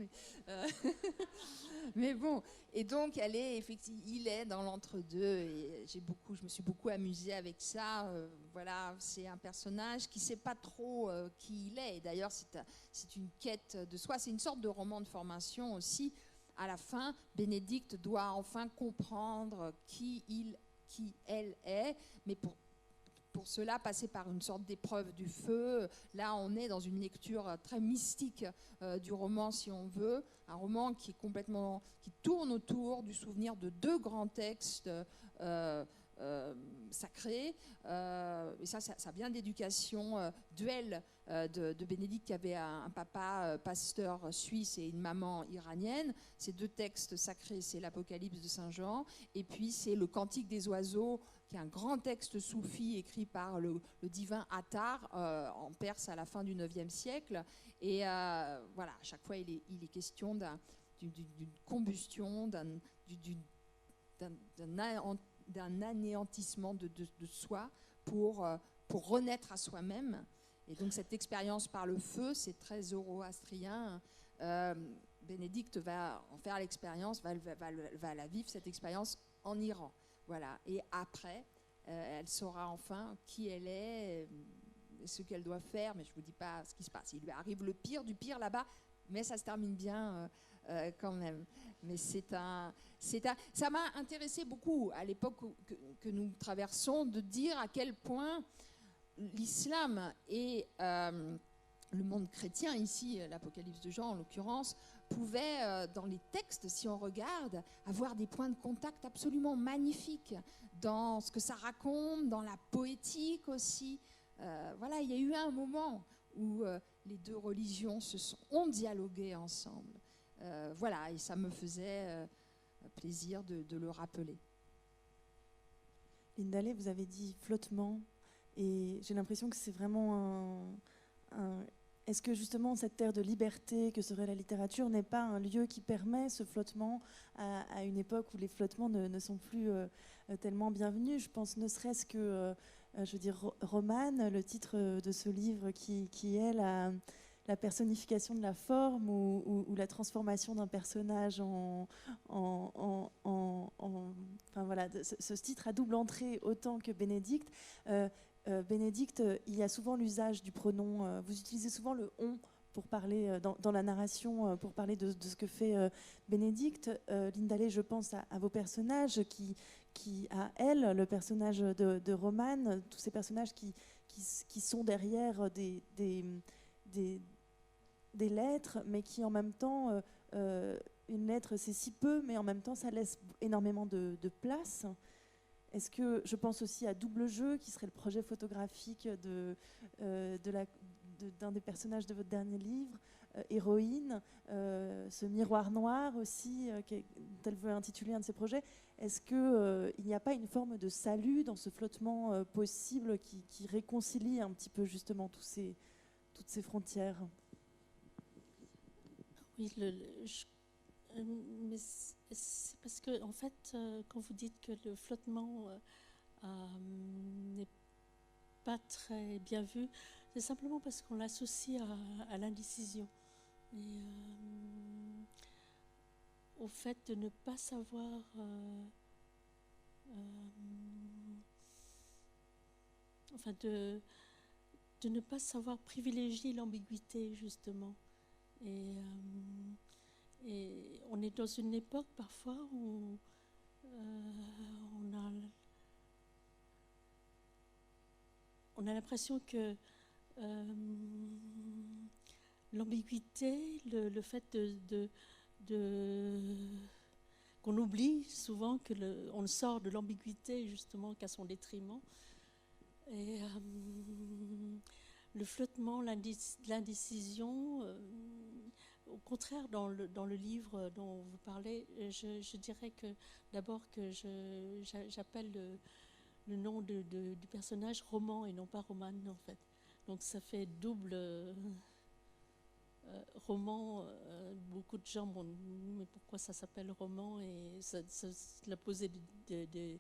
mais bon. Et donc, il est dans l'entre-deux et je me suis beaucoup amusée avec ça. Voilà, c'est un personnage qui ne sait pas trop qui il est. Et d'ailleurs, c'est une quête de soi. C'est une sorte de roman de formation aussi. À la fin, Bénédicte doit enfin comprendre qui elle est, mais pour cela, passer par une sorte d'épreuve du feu. Là, on est dans une lecture très mystique du roman, si on veut. Un roman qui tourne autour du souvenir de deux grands textes sacrés. Et ça vient d'éducation duel de Bénédicte, qui avait un papa pasteur suisse et une maman iranienne. Ces deux textes sacrés, c'est l'Apocalypse de Saint Jean, et puis c'est le Cantique des oiseaux, qui est un grand texte soufi écrit par le divin Attar en Perse à la fin du IXe siècle. Et voilà, à chaque fois, il est question d'une combustion, d'un anéantissement de soi pour renaître à soi-même. Et donc cette expérience par le feu, c'est très zoroastrien. Bénédicte va en faire l'expérience, va la vivre, cette expérience, en Iran. Voilà. Et après, elle saura enfin qui elle est, ce qu'elle doit faire, mais je ne vous dis pas ce qui se passe. Il lui arrive le pire du pire là-bas, mais ça se termine bien quand même. Mais ça m'a intéressé beaucoup à l'époque que nous traversons, de dire à quel point l'islam et le monde chrétien, ici l'Apocalypse de Jean en l'occurrence, pouvaient, dans les textes, si on regarde, avoir des points de contact absolument magnifiques dans ce que ça raconte, dans la poétique aussi. Voilà, il y a eu un moment où les deux religions ont dialogué ensemble. Voilà, et ça me faisait plaisir de le rappeler. Lindalé, vous avez dit flottement, et j'ai l'impression que c'est vraiment est-ce que justement cette terre de liberté que serait la littérature n'est pas un lieu qui permet ce flottement à une époque où les flottements ne sont plus tellement bienvenus? Je pense ne serait-ce que, je veux dire, Romane, le titre de ce livre qui est la personnification de la forme ou la transformation d'un personnage enfin voilà, ce titre à double entrée autant que Bénédicte. Bénédicte, il y a souvent l'usage du pronom, vous utilisez souvent le « on » pour parler dans la narration, pour parler de ce que fait Bénédicte. Lindalé, je pense à vos personnages, à elle, le personnage de Romane, tous ces personnages qui sont derrière des lettres, mais qui en même temps, une lettre c'est si peu, mais en même temps ça laisse énormément de place. Est-ce que je pense aussi à Double Jeu, qui serait le projet photographique d'un des personnages de votre dernier livre, Héroïne, ce miroir noir aussi, tel veut intituler un de ses projets. Est-ce qu'il n'y a pas une forme de salut dans ce flottement possible qui réconcilie un petit peu justement toutes ces frontières? Oui, mais c'est parce que, en fait, quand vous dites que le flottement n'est pas très bien vu, c'est simplement parce qu'on l'associe à l'indécision. Et au fait de ne pas savoir enfin de ne pas savoir privilégier l'ambiguïté, justement. Et on est dans une époque parfois où on a l'impression que l'ambiguïté, le fait qu'on oublie souvent on sort de l'ambiguïté justement qu'à son détriment. Et le flottement, l'indécision, au contraire, dans le livre dont vous parlez, je dirais que d'abord que j'appelle le nom du personnage Roman et non pas Romane, en fait. Donc ça fait double roman. Beaucoup de gens m'ont dit mais pourquoi ça s'appelle roman, et ça a posé des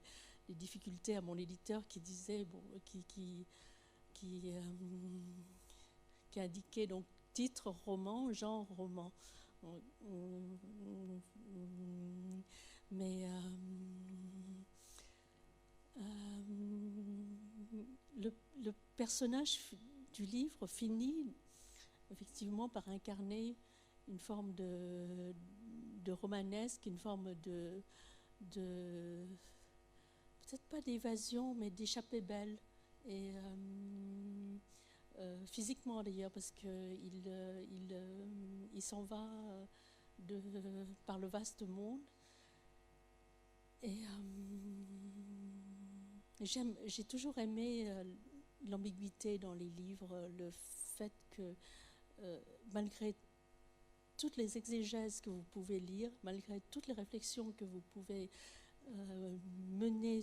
difficultés à mon éditeur qui disait, qui indiquait donc titre roman, genre roman. Mais le personnage du livre finit effectivement par incarner une forme de romanesque, une forme de peut-être pas d'évasion, mais d'échappée belle. Et physiquement d'ailleurs, parce qu'il s'en va par le vaste monde. Et j'ai toujours aimé l'ambiguïté dans les livres, le fait que malgré toutes les exégèses que vous pouvez lire, malgré toutes les réflexions que vous pouvez mener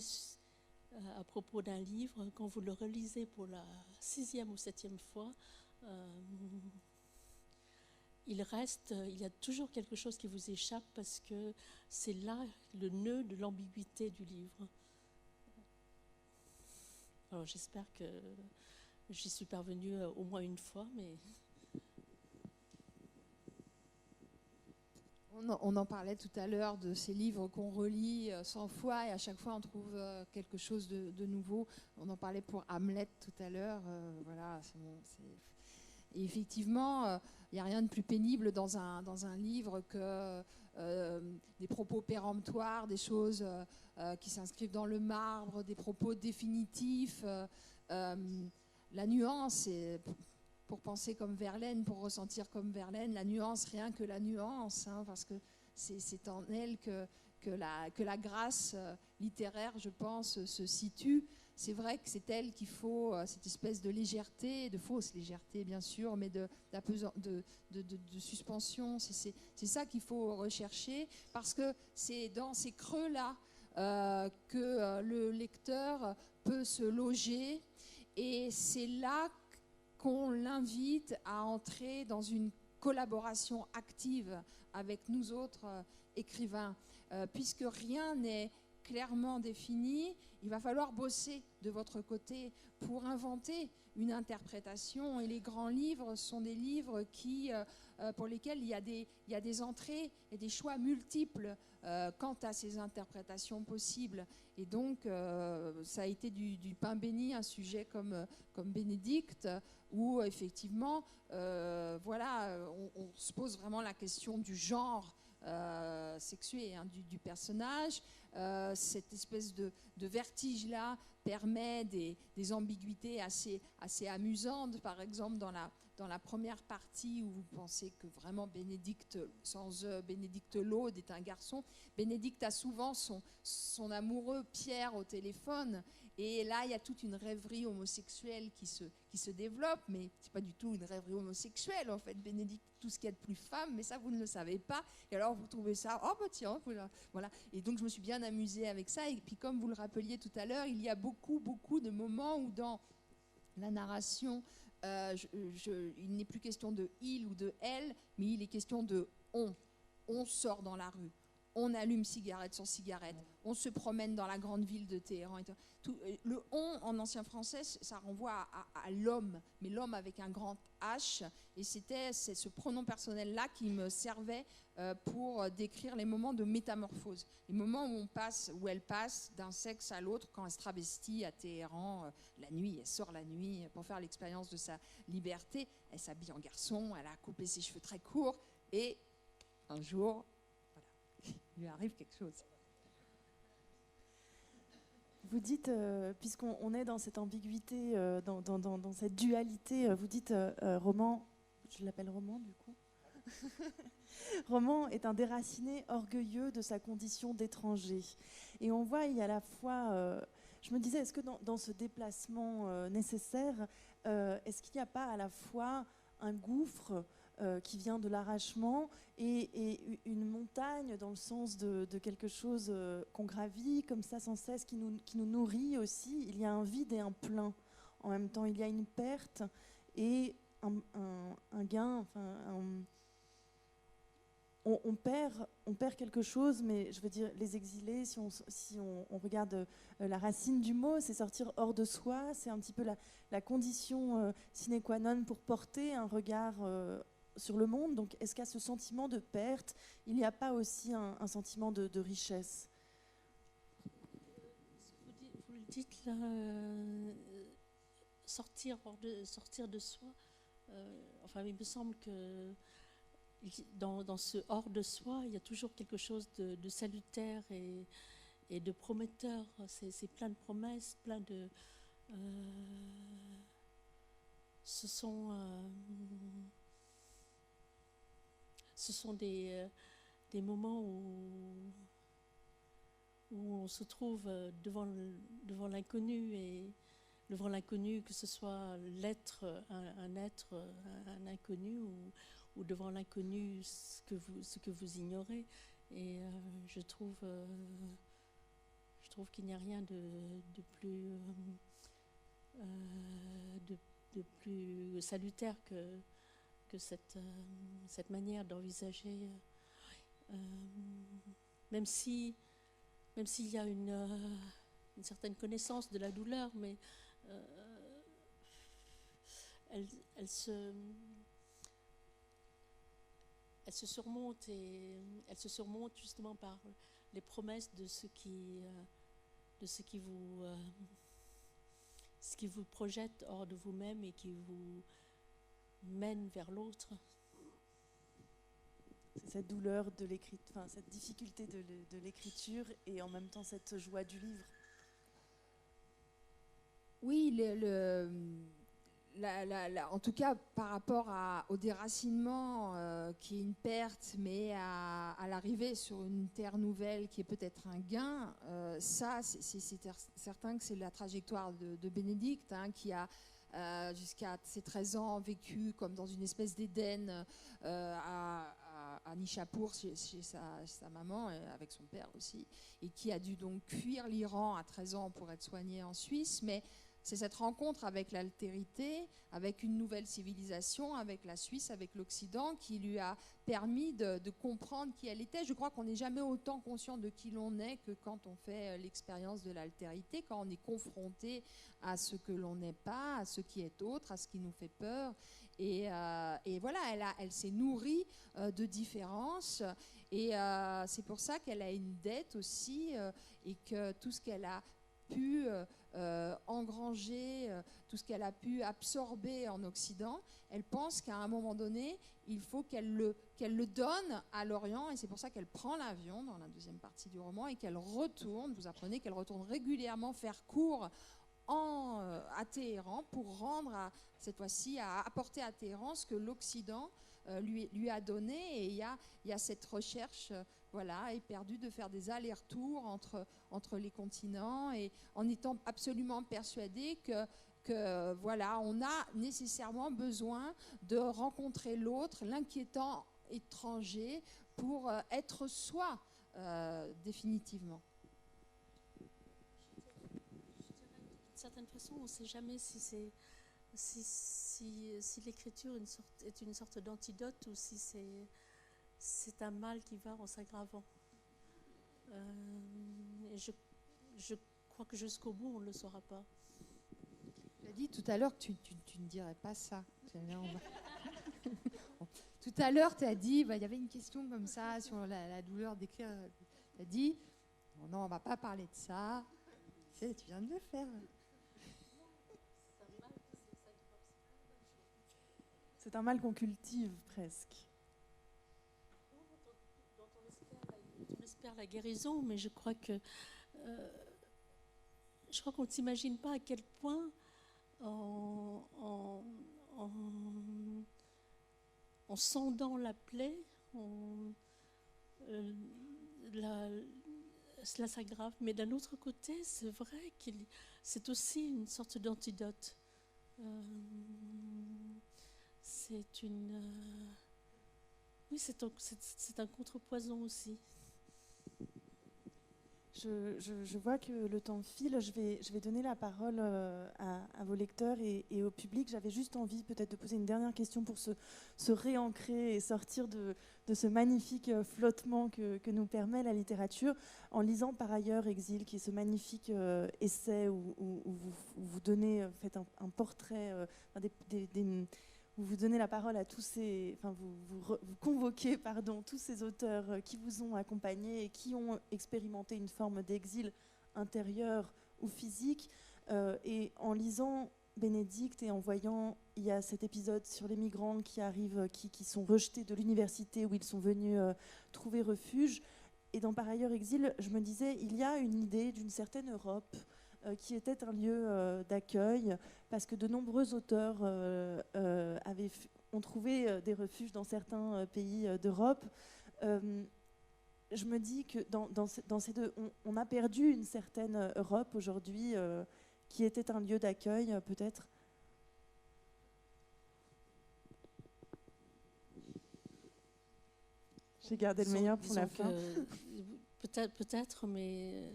à propos d'un livre, quand vous le relisez pour la 6e ou 7e fois, il y a toujours quelque chose qui vous échappe, parce que c'est là le nœud de l'ambiguïté du livre. Alors j'espère que j'y suis parvenue au moins une fois, mais... On en parlait tout à l'heure de ces livres qu'on relit 100 fois et à chaque fois on trouve quelque chose de nouveau. On en parlait pour Hamlet tout à l'heure. Voilà, et effectivement, il n'y a rien de plus pénible dans un livre que des propos péremptoires, des choses qui s'inscrivent dans le marbre, des propos définitifs. La nuance, pour penser comme Verlaine, pour ressentir comme Verlaine, la nuance, rien que la nuance, hein, parce que c'est en elle que la grâce littéraire, je pense, se situe. C'est vrai que c'est elle qu'il faut cette espèce de légèreté, de fausse légèreté bien sûr, mais de suspension. C'est ça qu'il faut rechercher, parce que c'est dans ces creux-là que le lecteur peut se loger, et c'est là qu'on l'invite à entrer dans une collaboration active avec nous autres écrivains, puisque rien n'est clairement défini. Il va falloir bosser de votre côté pour inventer une interprétation, et les grands livres sont des livres pour lesquels il y a des entrées et des choix multiples quant à ces interprétations possibles. Et donc, ça a été du pain béni, un sujet comme Bénédicte, où effectivement, on se pose vraiment la question du genre sexué du personnage. Cette espèce de vertige-là permet des ambiguïtés assez amusantes. Par exemple, dans la première partie où vous pensez que vraiment Bénédicte, Bénédicte Laude est un garçon, Bénédicte a souvent son amoureux Pierre au téléphone, et là il y a toute une rêverie homosexuelle qui se développe, mais c'est pas du tout une rêverie homosexuelle en fait. Bénédicte, tout ce qu'il y a de plus femme, mais ça vous ne le savez pas, et alors vous trouvez ça, oh bah tiens, voilà. Et donc je me suis bien amusée avec ça, et puis comme vous le rappeliez tout à l'heure, il y a beaucoup de moments où dans la narration, il n'est plus question de il ou de elle, mais il est question de on. On sort dans la rue, on allume cigarette sur cigarette, on se promène dans la grande ville de Téhéran. Le on en ancien français, ça renvoie à l'homme, mais l'homme avec un grand H, et c'est ce pronom personnel-là qui me servait pour décrire les moments de métamorphose, les moments où elle passe d'un sexe à l'autre, quand elle se travestit à Téhéran la nuit, elle sort la nuit pour faire l'expérience de sa liberté, elle s'habille en garçon, elle a coupé ses cheveux très courts, et un jour, voilà, il lui arrive quelque chose. Vous dites, puisqu'on est dans cette ambiguïté, dans cette dualité, vous dites roman, je l'appelle roman du coup. Roman est un déraciné orgueilleux de sa condition d'étranger. Et on voit, il y a à la fois, je me disais, est-ce que dans ce déplacement nécessaire, est-ce qu'il n'y a pas à la fois un gouffre qui vient de l'arrachement et une montagne dans le sens de quelque chose qu'on gravit comme ça sans cesse, qui nous nourrit aussi. Il y a un vide et un plein. En même temps, il y a une perte et un gain. Enfin, on perd quelque chose, mais je veux dire, les exilés, si on regarde la racine du mot, c'est sortir hors de soi, c'est un petit peu la condition sine qua non pour porter un regard sur le monde. Donc, est-ce qu'à ce sentiment de perte, il n'y a pas aussi un sentiment de richesse ? Vous le dites là, sortir de soi. Enfin, il me semble que dans ce hors de soi, il y a toujours quelque chose de salutaire et de prometteur. C'est plein de promesses, plein de... ce sont des moments où on se trouve devant l'inconnu, et devant l'inconnu, que ce soit un inconnu, ou devant l'inconnu, ce que vous ignorez. Et je trouve qu'il n'y a rien de plus salutaire que cette manière d'envisager, même s'il y a une certaine connaissance de la douleur, mais elle se surmonte, et elle se surmonte justement par les promesses de ce qui vous projette hors de vous-même et qui vous mène vers l'autre. C'est cette douleur de l'écriture, enfin cette difficulté de l'écriture, et en même temps cette joie du livre. Oui, en tout cas par rapport au déracinement, qui est une perte, mais à l'arrivée sur une terre nouvelle qui est peut-être un gain, ça c'est certain que c'est la trajectoire de Bénédicte, hein, qui a jusqu'à ses 13 ans vécu comme dans une espèce d'Éden à Nichapour chez sa maman, et avec son père aussi, et qui a dû donc fuir l'Iran à 13 ans pour être soignée en Suisse. Mais c'est cette rencontre avec l'altérité, avec une nouvelle civilisation, avec la Suisse, avec l'Occident, qui lui a permis de comprendre qui elle était. Je crois qu'on n'est jamais autant conscient de qui l'on est que quand on fait l'expérience de l'altérité, quand on est confronté à ce que l'on n'est pas, à ce qui est autre, à ce qui nous fait peur. Et voilà, elle s'est nourrie de différences. Et c'est pour ça qu'elle a une dette aussi, et que tout ce qu'elle a pu engranger, tout ce qu'elle a pu absorber en Occident, elle pense qu'à un moment donné, il faut qu'elle le donne à l'Orient, et c'est pour ça qu'elle prend l'avion dans la deuxième partie du roman et qu'elle retourne, vous apprenez qu'elle retourne régulièrement faire cours à Téhéran pour rendre, cette fois-ci, à apporter à Téhéran ce que l'Occident lui a donné. Et il y a cette recherche éperdue de faire des allers-retours entre les continents, et en étant absolument persuadée que voilà, on a nécessairement besoin de rencontrer l'autre, l'inquiétant étranger, pour être soi définitivement. D'une certaine façon, on ne sait jamais si l'écriture est une sorte d'antidote, ou si c'est un mal qui va en s'aggravant. Et je crois que jusqu'au bout, on ne le saura pas. Tu as dit tout à l'heure que tu ne dirais pas ça. Tout à l'heure, tu as dit, il y avait une question comme ça sur la douleur d'écrire. Tu as dit, non, on ne va pas parler de ça. Tu viens de le faire. C'est un mal qu'on cultive presque. On espère la guérison, mais je crois qu'on ne s'imagine pas à quel point en sondant la plaie, cela s'aggrave. Mais d'un autre côté, c'est vrai c'est aussi une sorte d'antidote. Oui, c'est un contrepoison aussi. Je vois que le temps file. Je vais donner la parole à vos lecteurs et au public. J'avais juste envie peut-être de poser une dernière question pour se réancrer et sortir de ce magnifique flottement que nous permet la littérature, en lisant par ailleurs Exil, qui est ce magnifique essai où vous donnez, faites un portrait, où vous donnez la parole à tous ces, vous convoquez tous ces auteurs qui vous ont accompagnés et qui ont expérimenté une forme d'exil intérieur ou physique. Et en lisant Bénédicte et en voyant, il y a cet épisode sur les migrantes qui arrivent, qui sont rejetés de l'université où ils sont venus trouver refuge. Et dans Par ailleurs Exil, je me disais, il y a une idée d'une certaine Europe qui était un lieu d'accueil, parce que de nombreux auteurs ont trouvé des refuges dans certains pays d'Europe. Je me dis que dans ces deux, on a perdu une certaine Europe aujourd'hui, qui était un lieu d'accueil, peut-être. J'ai gardé le meilleur pour la fin. Peut-être, mais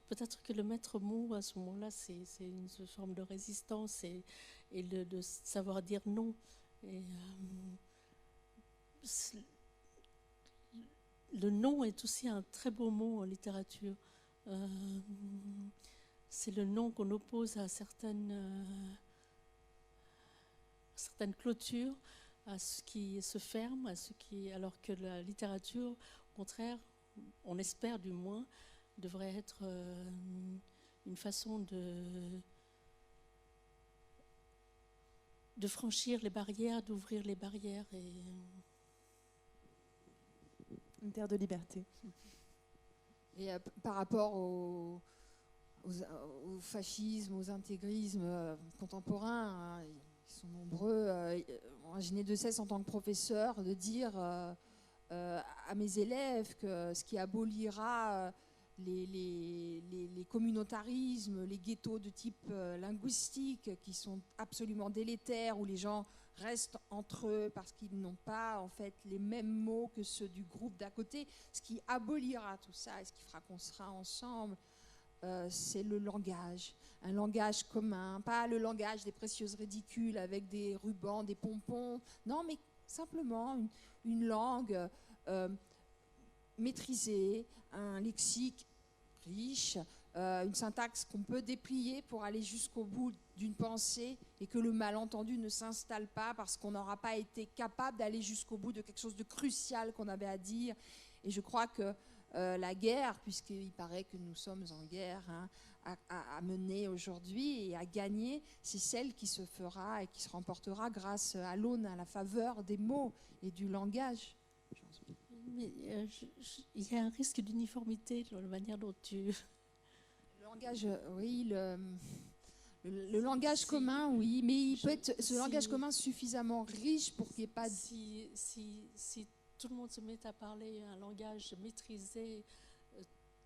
peut-être que le maître mot à ce moment-là, c'est une forme de résistance et de savoir dire non. Et, le non est aussi un très beau mot en littérature. C'est le non qu'on oppose à certaines clôtures, à ce qui se ferme, alors que la littérature, au contraire, on espère du moins, devrait être une façon de franchir les barrières, d'ouvrir les barrières. Une terre de liberté. Et par rapport au fascisme, aux intégrismes contemporains, ils sont nombreux. Je n'ai de cesse en tant que professeur de dire à mes élèves que ce qui abolira les communautarismes, les ghettos de type linguistique qui sont absolument délétères, où les gens restent entre eux parce qu'ils n'ont pas en fait les mêmes mots que ceux du groupe d'à côté, ce qui abolira tout ça et ce qui fera qu'on sera ensemble, c'est le langage. Un langage commun, pas le langage des précieuses ridicules avec des rubans, des pompons. Non, mais simplement une langue maîtrisée, un lexique riche, une syntaxe qu'on peut déplier pour aller jusqu'au bout d'une pensée et que le malentendu ne s'installe pas parce qu'on n'aura pas été capable d'aller jusqu'au bout de quelque chose de crucial qu'on avait à dire. Et je crois que la guerre, puisqu'il paraît que nous sommes en guerre, hein, à mener aujourd'hui et à gagner, c'est celle qui se fera et qui se remportera grâce à l'aune, à la faveur des mots et du langage. Mais il y a un risque d'uniformité dans la manière dont tu... Le langage, oui, le langage commun, oui, mais il peut être ce langage commun suffisamment riche pour qu'il n'y ait pas de... Si tout le monde se met à parler un langage maîtrisé,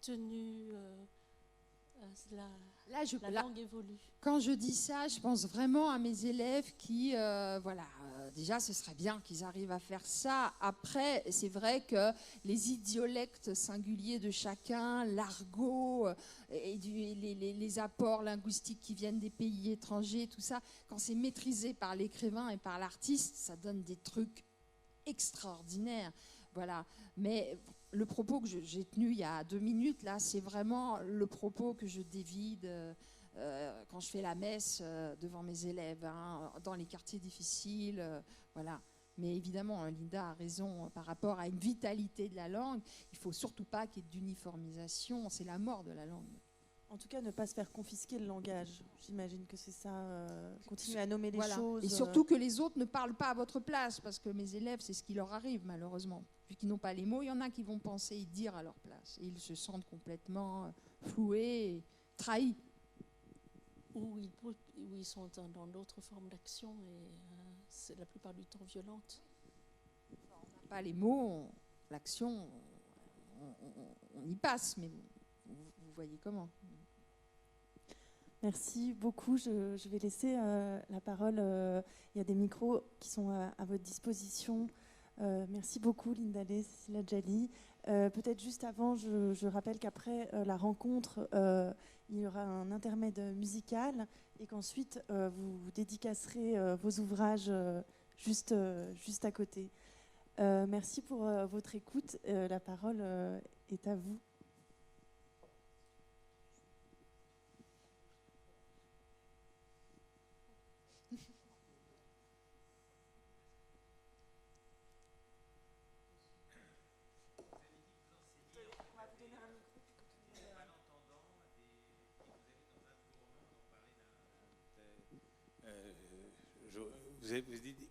tenu... la langue évolue. Quand je dis ça, je pense vraiment à mes élèves qui, déjà, ce serait bien qu'ils arrivent à faire ça. Après, c'est vrai que les idiolectes singuliers de chacun, l'argot, et les apports linguistiques qui viennent des pays étrangers, tout ça, quand c'est maîtrisé par l'écrivain et par l'artiste, ça donne des trucs extraordinaires. Voilà. Mais le propos que j'ai tenu il y a 2 minutes, là, c'est vraiment le propos que je dévide quand je fais la messe devant mes élèves, hein, dans les quartiers difficiles. Voilà. Mais évidemment, Linda a raison par rapport à une vitalité de la langue. Il ne faut surtout pas qu'il y ait d'uniformisation. C'est la mort de la langue. En tout cas, ne pas se faire confisquer le langage. J'imagine que c'est ça. Continuer à nommer les choses. Et surtout que les autres ne parlent pas à votre place, parce que mes élèves, c'est ce qui leur arrive, malheureusement. Vu qu'ils n'ont pas les mots, il y en a qui vont penser et dire à leur place. Et ils se sentent complètement floués, et trahis. Ou ils sont dans d'autres formes d'action, et c'est la plupart du temps violente. On n'a pas les mots, l'action, on y passe, mais vous voyez comment. Merci beaucoup. Je vais laisser la parole. Il y a des micros qui sont à votre disposition. Merci beaucoup, Linda Lé, Cécilia Djali. Peut-être juste avant, je rappelle qu'après la rencontre, il y aura un intermède musical et qu'ensuite, vous dédicacerez vos ouvrages juste à côté. Merci pour votre écoute. La parole est à vous.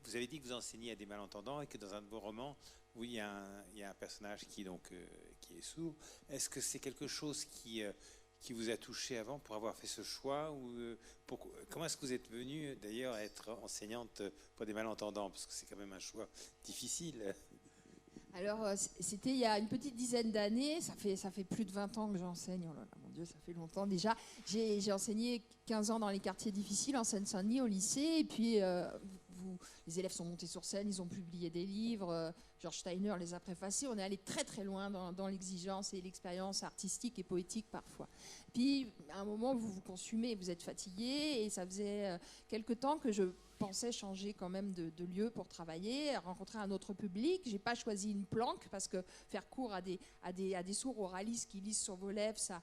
Vous avez dit que vous enseignez à des malentendants et que dans un de vos romans, où il y a un personnage qui est sourd. Est-ce que c'est quelque chose qui vous a touché avant pour avoir fait ce choix comment est-ce que vous êtes venue d'ailleurs à être enseignante pour des malentendants? Parce que c'est quand même un choix difficile. Alors, c'était il y a une petite dizaine d'années. Ça fait plus de 20 ans que j'enseigne. Oh là là, mon Dieu, ça fait longtemps déjà. J'ai enseigné 15 ans dans les quartiers difficiles en Seine-Saint-Denis au lycée. Et puis, les élèves sont montés sur scène, ils ont publié des livres. George Steiner les a préfacés. On est allé très très loin dans l'exigence et l'expérience artistique et poétique parfois. Puis, à un moment, vous vous consumez, vous êtes fatigué. Et ça faisait quelque temps que je pensais changer quand même de lieu pour travailler, rencontrer un autre public. J'ai pas choisi une planque parce que faire cours à des sourds oralistes qui lisent sur vos lèvres, ça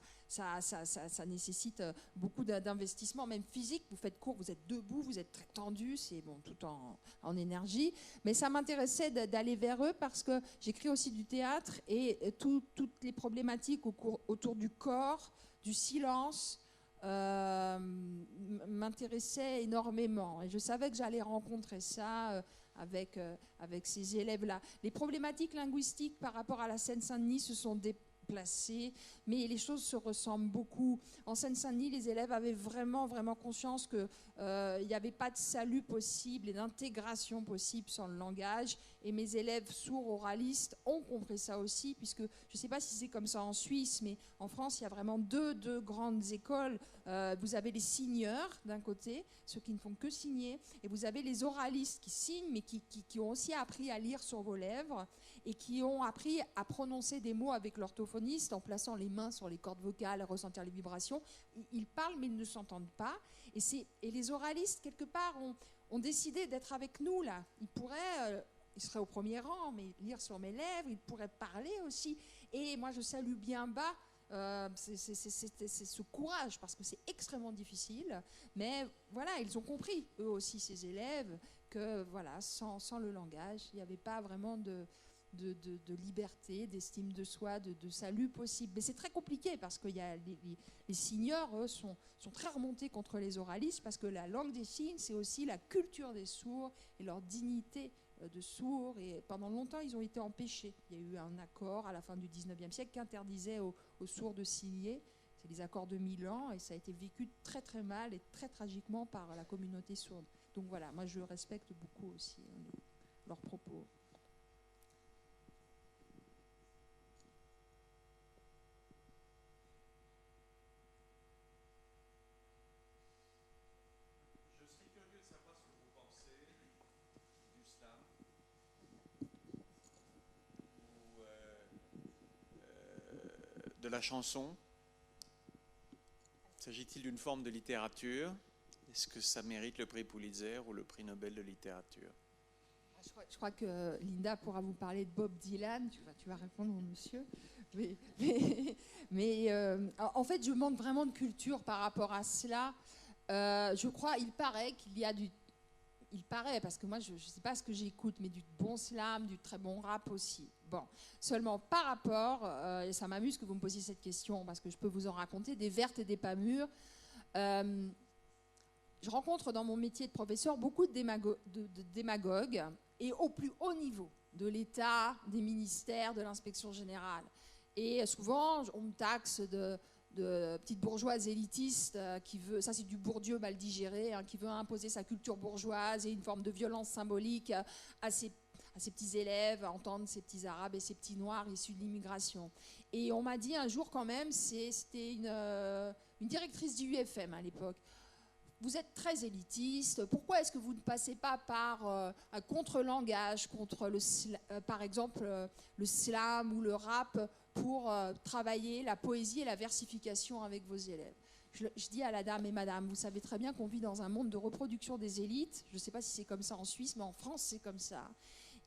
nécessite beaucoup d'investissement, même physique. Vous faites cours, vous êtes debout, vous êtes très tendu, c'est bon, tout en énergie. Mais ça m'intéressait d'aller vers eux parce que j'écris aussi du théâtre et toutes les problématiques autour du corps, du silence, m'intéressait énormément et je savais que j'allais rencontrer ça avec ces élèves-là. Les problématiques linguistiques par rapport à la Seine-Saint-Denis se sont déplacées, mais les choses se ressemblent beaucoup. En Seine-Saint-Denis, les élèves avaient vraiment conscience qu'il n'y avait pas de salut possible et d'intégration possible sans le langage. Et mes élèves sourds oralistes ont compris ça aussi, puisque je ne sais pas si c'est comme ça en Suisse, mais en France, il y a vraiment deux grandes écoles Vous avez les signeurs d'un côté, ceux qui ne font que signer, et vous avez les oralistes qui signent, mais qui ont aussi appris à lire sur vos lèvres et qui ont appris à prononcer des mots avec l'orthophoniste en plaçant les mains sur les cordes vocales, à ressentir les vibrations. Ils parlent, mais ils ne s'entendent pas. Et les oralistes, quelque part, ont décidé d'être avec nous, là. Ils seraient au premier rang, mais lire sur mes lèvres, ils pourraient parler aussi. Et moi, je salue bien bas c'est ce courage, parce que c'est extrêmement difficile. Mais voilà, ils ont compris, eux aussi, ces élèves, que voilà, sans le langage, il n'y avait pas vraiment de liberté, d'estime de soi, de salut possible. Mais c'est très compliqué, parce que les signeurs, eux, sont très remontés contre les oralistes, parce que la langue des signes, c'est aussi la culture des sourds et leur dignité de sourds. Et pendant longtemps, ils ont été empêchés. Il y a eu un accord à la fin du 19e siècle qui interdisait aux sourds de signer. C'est les accords de Milan, et ça a été vécu très très mal et très tragiquement par la communauté sourde. Donc voilà, moi je respecte beaucoup aussi leurs propos. De la chanson. S'agit-il d'une forme de littérature? Est-ce que ça mérite le prix Pulitzer ou le prix Nobel de littérature? Je crois que Linda pourra vous parler de Bob Dylan. Tu vas répondre, mon monsieur. Mais en fait, je manque vraiment de culture par rapport à cela. Je crois, il paraît qu'il y a du... Il paraît, parce que moi, je ne sais pas ce que j'écoute, mais du bon slam, du très bon rap aussi. Bon, seulement par rapport, et ça m'amuse que vous me posiez cette question, parce que je peux vous en raconter, des vertes et des pas mûres. Je rencontre dans mon métier de professeur beaucoup de démagogues, et au plus haut niveau de l'État, des ministères, de l'inspection générale. Et souvent, on me taxe de petite bourgeoise élitiste qui veut, ça c'est du Bourdieu mal digéré, qui veut imposer sa culture bourgeoise et une forme de violence symbolique à ses petits élèves, à entendre ces petits arabes et ces petits noirs issus de l'immigration. Et on m'a dit un jour quand même, c'était une directrice du UFM à l'époque, vous êtes très élitiste, pourquoi est-ce que vous ne passez pas par un contre-langage, contre par exemple le slam ou le rap pour travailler la poésie et la versification avec vos élèves? Je dis à la dame, et madame, vous savez très bien qu'on vit dans un monde de reproduction des élites. Je ne sais pas si c'est comme ça en Suisse, mais en France, c'est comme ça.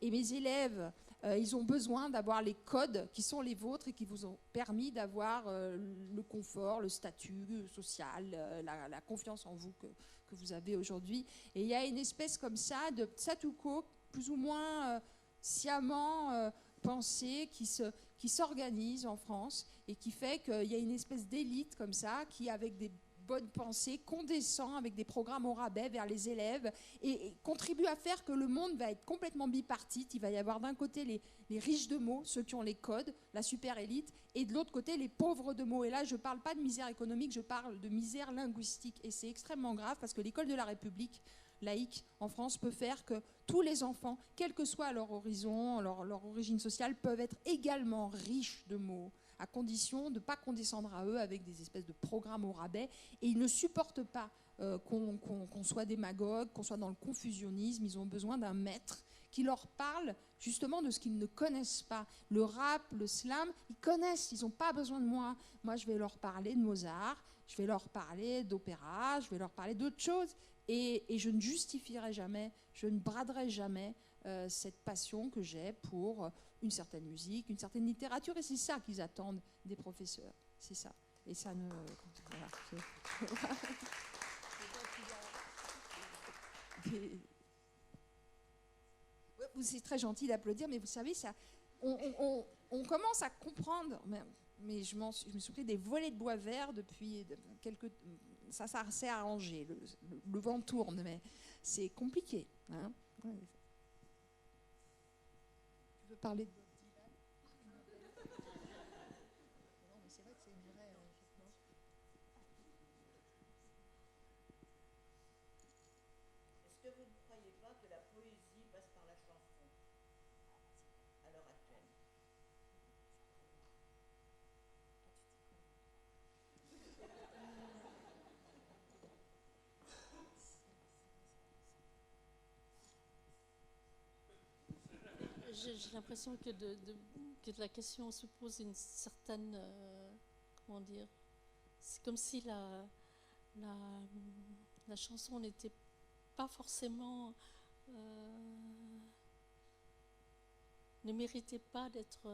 Et mes élèves, ils ont besoin d'avoir les codes qui sont les vôtres et qui vous ont permis d'avoir le confort, le statut social, la confiance en vous que vous avez aujourd'hui. Et il y a une espèce comme ça de statu-quo, plus ou moins sciemment pensé, qui s'organise en France et qui fait qu'il y a une espèce d'élite comme ça qui, avec des bonnes pensées, condescend avec des programmes au rabais vers les élèves et contribue à faire que le monde va être complètement bipartite. Il va y avoir d'un côté les riches de mots, ceux qui ont les codes, la super élite, et de l'autre côté les pauvres de mots. Et là, je ne parle pas de misère économique, je parle de misère linguistique. Et c'est extrêmement grave parce que l'école de la République laïque en France peut faire que tous les enfants, quel que soit leur horizon, leur origine sociale, peuvent être également riches de mots, à condition de ne pas condescendre à eux avec des espèces de programmes au rabais. Et ils ne supportent pas qu'on soit démagogue, qu'on soit dans le confusionnisme. Ils ont besoin d'un maître qui leur parle justement de ce qu'ils ne connaissent pas. Le rap, le slam, ils connaissent, ils n'ont pas besoin de moi. Moi, je vais leur parler de Mozart, je vais leur parler d'opéra, je vais leur parler d'autres choses. Et je ne justifierai jamais, je ne braderai jamais cette passion que j'ai pour une certaine musique, une certaine littérature. Et c'est ça qu'ils attendent des professeurs. C'est ça. Et ça ne... Voilà. C'est très gentil d'applaudir, mais vous savez, ça, on commence à comprendre... Mais je me suis pris des volets de bois vert depuis quelques... Ça s'est arrangé, le vent tourne, mais c'est compliqué. Hein, ouais. Tu veux parler de Bob Dylan? Non, mais c'est vrai que c'est une vraie... Est-ce que vous ne croyez pas que la poésie passe par la chanson à l'heure actuelle? J'ai l'impression que que la question se pose une certaine, comment dire, c'est comme si la chanson n'était pas forcément, ne méritait pas d'être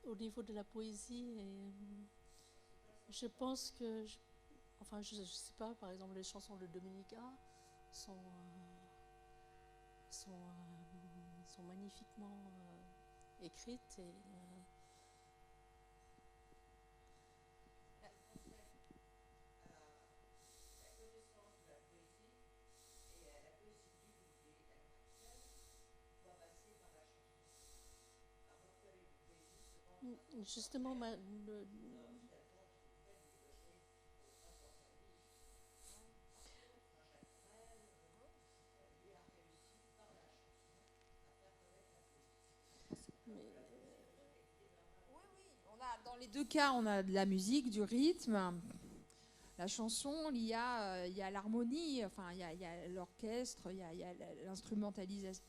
au niveau de la poésie. Et je pense que, je ne sais pas, par exemple, les chansons de Dominica sont magnifiquement écrites. Et, justement, dans les deux cas, on a de la musique, du rythme. La chanson, il y a l'harmonie, enfin, il y a l'orchestre, il y a l'instrumentalisation.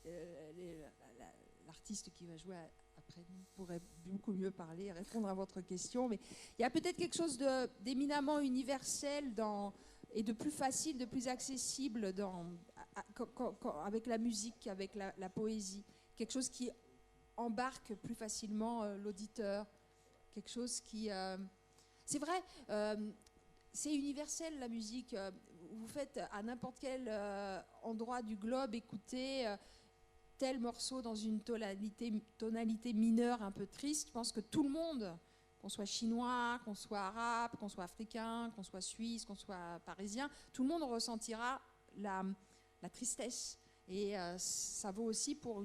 L'artiste qui va jouer après nous pourrait beaucoup mieux parler, répondre à votre question. Mais il y a peut-être quelque chose d'éminemment universel et de plus facile, de plus accessible avec la musique, avec la poésie. Quelque chose qui embarque plus facilement l'auditeur. Quelque chose qui... c'est vrai, c'est universel la musique. Vous faites à n'importe quel endroit du globe écouter tel morceau dans une tonalité mineure un peu triste. Je pense que tout le monde, qu'on soit chinois, qu'on soit arabe, qu'on soit africain, qu'on soit suisse, qu'on soit parisien, tout le monde ressentira la tristesse. Et ça vaut aussi pour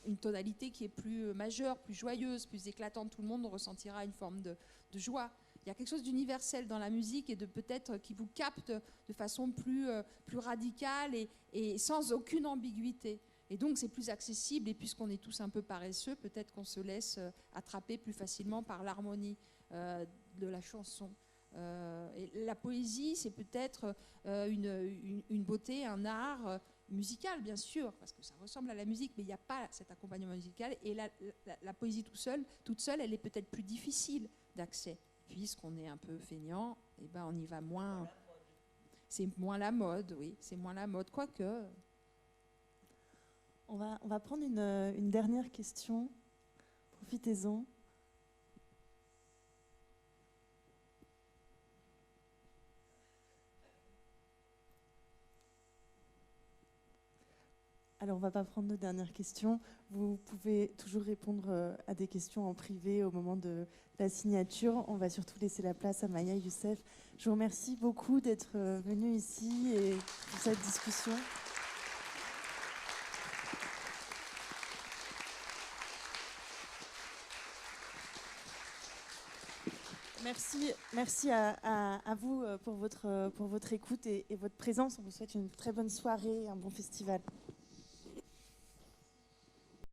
une tonalité qui est plus majeure, plus joyeuse, plus éclatante. Tout le monde ressentira une forme de joie. Il y a quelque chose d'universel dans la musique et de peut-être qui vous capte de façon plus radicale et sans aucune ambiguïté. Et donc c'est plus accessible, et puisqu'on est tous un peu paresseux, peut-être qu'on se laisse attraper plus facilement par l'harmonie de la chanson. Et la poésie, c'est peut-être une beauté, un art musical, bien sûr, parce que ça ressemble à la musique, mais il n'y a pas cet accompagnement musical. Et la poésie toute seule, elle est peut-être plus difficile d'accès. Puisqu'on est un peu feignant, et ben on y va moins. C'est moins la mode, oui, c'est moins la mode, quoique. On va prendre une dernière question. Profitez-en. Alors, on ne va pas prendre de dernière question. Vous pouvez toujours répondre à des questions en privé au moment de la signature. On va surtout laisser la place à Maya Youssef. Je vous remercie beaucoup d'être venu ici et pour cette discussion. Merci à vous pour votre écoute et votre présence. On vous souhaite une très bonne soirée et un bon festival.